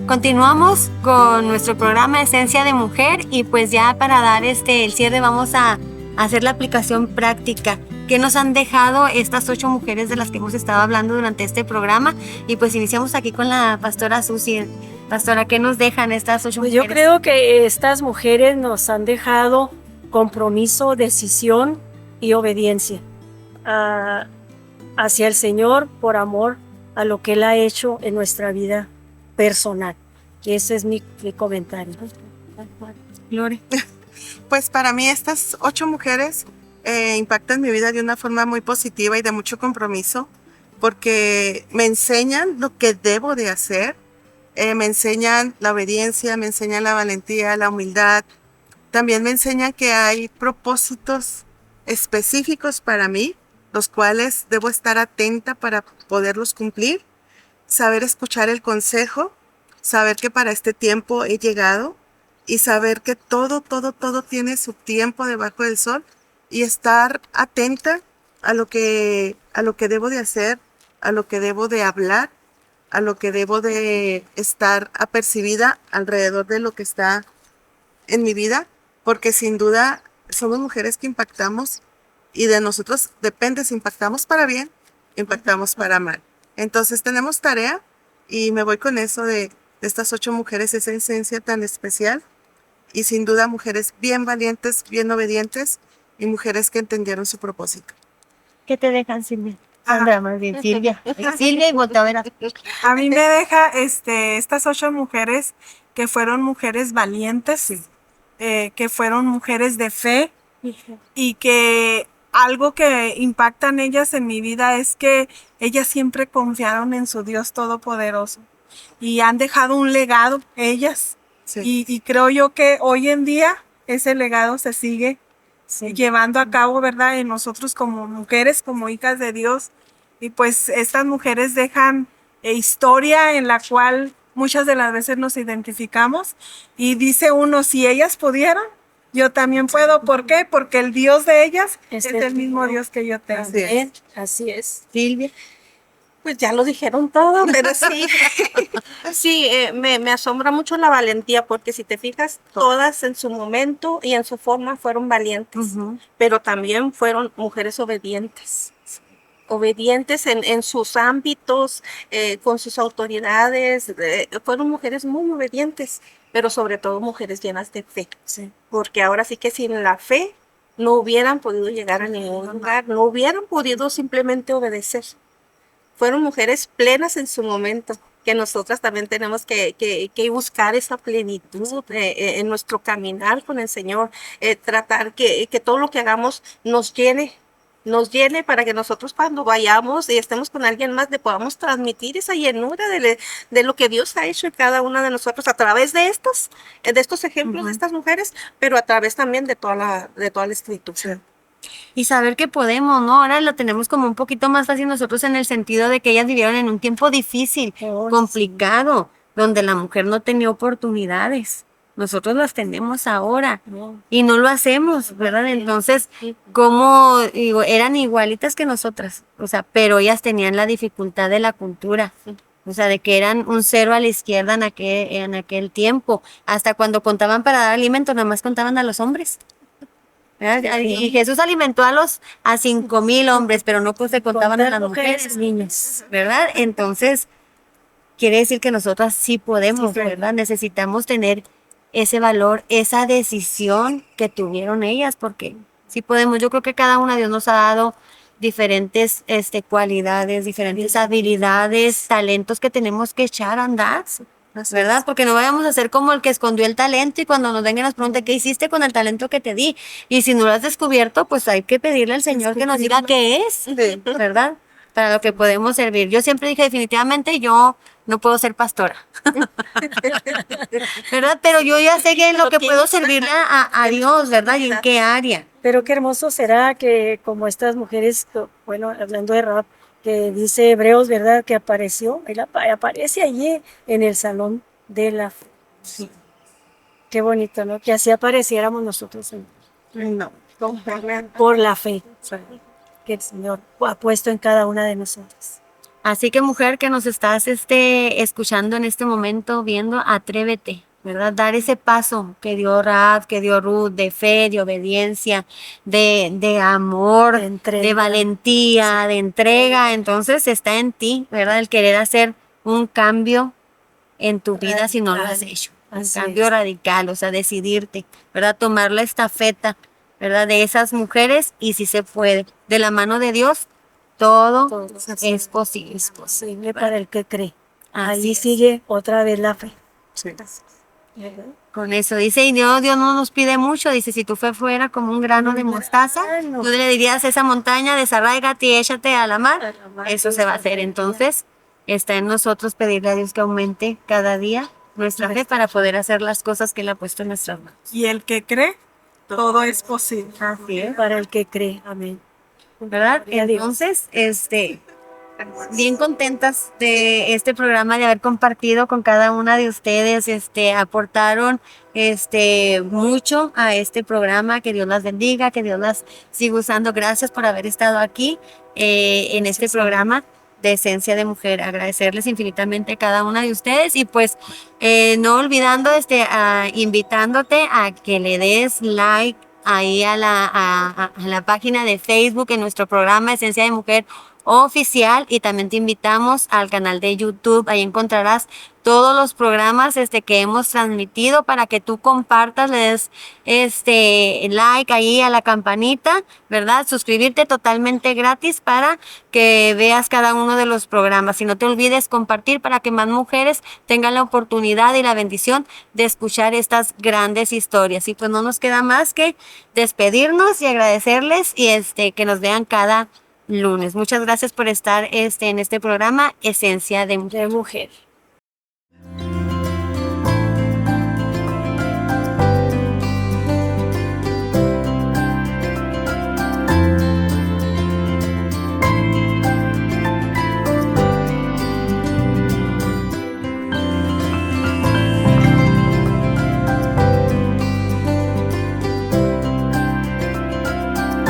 Continuamos con nuestro programa Esencia de Mujer y pues ya para dar el cierre vamos a hacer la aplicación práctica que nos han dejado estas 8 mujeres de las que hemos estado hablando durante este programa. Y pues iniciamos aquí con la pastora Susi. Pastora, ¿qué nos dejan estas 8 Pues mujeres? yo creo que estas mujeres nos han dejado compromiso, decisión y obediencia hacia el Señor por amor a lo que Él ha hecho en nuestra vida personal. Y ese es mi comentario. Gloria. Pues para mí estas 8 mujeres impactan mi vida de una forma muy positiva y de mucho compromiso, porque me enseñan lo que debo de hacer, me enseñan la obediencia, me enseñan la valentía, la humildad. También me enseñan que hay propósitos específicos para mí, los cuales debo estar atenta para poderlos cumplir, saber escuchar el consejo, saber que para este tiempo he llegado y saber que todo tiene su tiempo debajo del sol y estar atenta a lo que debo de hacer, a lo que debo de hablar, a lo que debo de estar apercibida alrededor de lo que está en mi vida, porque sin duda somos mujeres que impactamos y de nosotros depende si impactamos para bien, impactamos para mal. Entonces tenemos tarea y me voy con eso de estas 8 mujeres, esa esencia tan especial y sin duda mujeres bien valientes, bien obedientes y mujeres que entendieron su propósito. ¿Qué te dejan, Silvia? Sandra, más bien, Silvia. Silvia y Voltavera. A mí me deja estas 8 mujeres que fueron mujeres valientes, que fueron mujeres de fe y que algo que impactan ellas en mi vida es que ellas siempre confiaron en su Dios Todopoderoso y han dejado un legado ellas. Sí. Y creo yo que hoy en día ese legado se sigue llevando a cabo, ¿verdad? En nosotros como mujeres, como hijas de Dios. Y pues estas mujeres dejan historia en la cual muchas de las veces nos identificamos y dice uno, si ellas pudieran, yo también puedo. ¿Por qué? Porque el Dios de ellas es el mismo Dios que yo tengo. Así es. Silvia. Pues ya lo dijeron todo, pero sí, sí, me asombra mucho la valentía, porque si te fijas, todas en su momento y en su forma fueron valientes, pero también fueron mujeres obedientes. Obedientes en sus ámbitos, con sus autoridades, fueron mujeres muy obedientes, pero sobre todo mujeres llenas de fe, porque ahora sí que sin la fe no hubieran podido llegar a ningún lugar, no hubieran podido simplemente obedecer. Fueron mujeres plenas en su momento que nosotras también tenemos que buscar esa plenitud en nuestro caminar con el Señor, tratar que todo lo que hagamos nos llene para que nosotros cuando vayamos y estemos con alguien más le podamos transmitir esa llenura de lo que Dios ha hecho en cada una de nosotros a través de estos ejemplos de estas mujeres, pero a través también de toda la escritura. Y saber que podemos, ¿no? Ahora lo tenemos como un poquito más fácil nosotros en el sentido de que ellas vivieron en un tiempo difícil, complicado, donde la mujer no tenía oportunidades. Nosotros las tenemos ahora y no lo hacemos, ¿verdad? Entonces, como digo, eran igualitas que nosotras, o sea, pero ellas tenían la dificultad de la cultura, o sea, de que eran un cero a la izquierda en aquel tiempo. Hasta cuando contaban para dar alimento, nada más contaban a los hombres. ¿Verdad? Y Jesús alimentó a 5,000 hombres, pero no se contaban a las mujeres, niños, ¿verdad? Entonces, quiere decir que nosotras sí podemos, ¿verdad? Necesitamos tener ese valor, esa decisión que tuvieron ellas, porque sí podemos. Yo creo que cada una Dios nos ha dado diferentes cualidades, diferentes habilidades, talentos que tenemos que echar a andar, ¿verdad? Porque no vayamos a ser como el que escondió el talento y cuando nos vengan nos pregunten qué hiciste con el talento que te di. Y si no lo has descubierto, pues hay que pedirle al Señor que nos diga qué es, ¿verdad? Para lo que podemos servir. Yo siempre dije, definitivamente yo no puedo ser pastora, ¿verdad? Pero yo ya sé que en lo que puedo servirle a Dios, ¿verdad? ¿Y en qué área? Pero qué hermoso será que como estas mujeres, bueno, hablando de Rahab, que dice Hebreos, ¿verdad? Que apareció, él aparece allí en el salón de la fe. Sí. Qué bonito, ¿no? Que así apareciéramos nosotros. No. Por la fe que el Señor ha puesto en cada una de nosotras. Así que mujer que nos estás escuchando en este momento, viendo, atrévete, ¿verdad? Dar ese paso que dio Rahab, que dio Ruth, de fe, de obediencia, de amor, de valentía, de entrega. Entonces está en ti, ¿verdad? El querer hacer un cambio en tu vida si no lo has hecho. Un cambio radical, o sea, decidirte, ¿verdad? Tomar la estafeta, ¿verdad? De esas mujeres y si se puede. De la mano de Dios, todo es posible. Es posible para el que cree. Así Ahí es. sigue otra vez la fe. Sí. Con eso dice, y Dios no nos pide mucho, dice, si tu fe fuera como un grano de mostaza, tú le dirías a esa montaña, desarráigate y échate a la mar, eso se va a hacer. Entonces, está en nosotros pedirle a Dios que aumente cada día nuestra fe para poder hacer las cosas que Él ha puesto en nuestras manos. Y el que cree, todo es posible. Así es. Para el que cree. Amén. ¿Verdad? Entonces, bien contentas de este programa, de haber compartido con cada una de ustedes, aportaron mucho a este programa. Que Dios las bendiga, que Dios las siga usando. Gracias por haber estado aquí en este programa de Esencia de Mujer. Agradecerles infinitamente a cada una de ustedes y pues no olvidando invitándote a que le des like ahí a la página de Facebook en nuestro programa Esencia de Mujer Oficial, y también te invitamos al canal de YouTube. Ahí encontrarás todos los programas que hemos transmitido para que tú compartas, le des like ahí a la campanita, ¿verdad? Suscribirte totalmente gratis para que veas cada uno de los programas. Y no te olvides compartir para que más mujeres tengan la oportunidad y la bendición de escuchar estas grandes historias. Y pues no nos queda más que despedirnos y agradecerles y que nos vean cada lunes. Muchas gracias por estar en este programa Esencia de Mujer.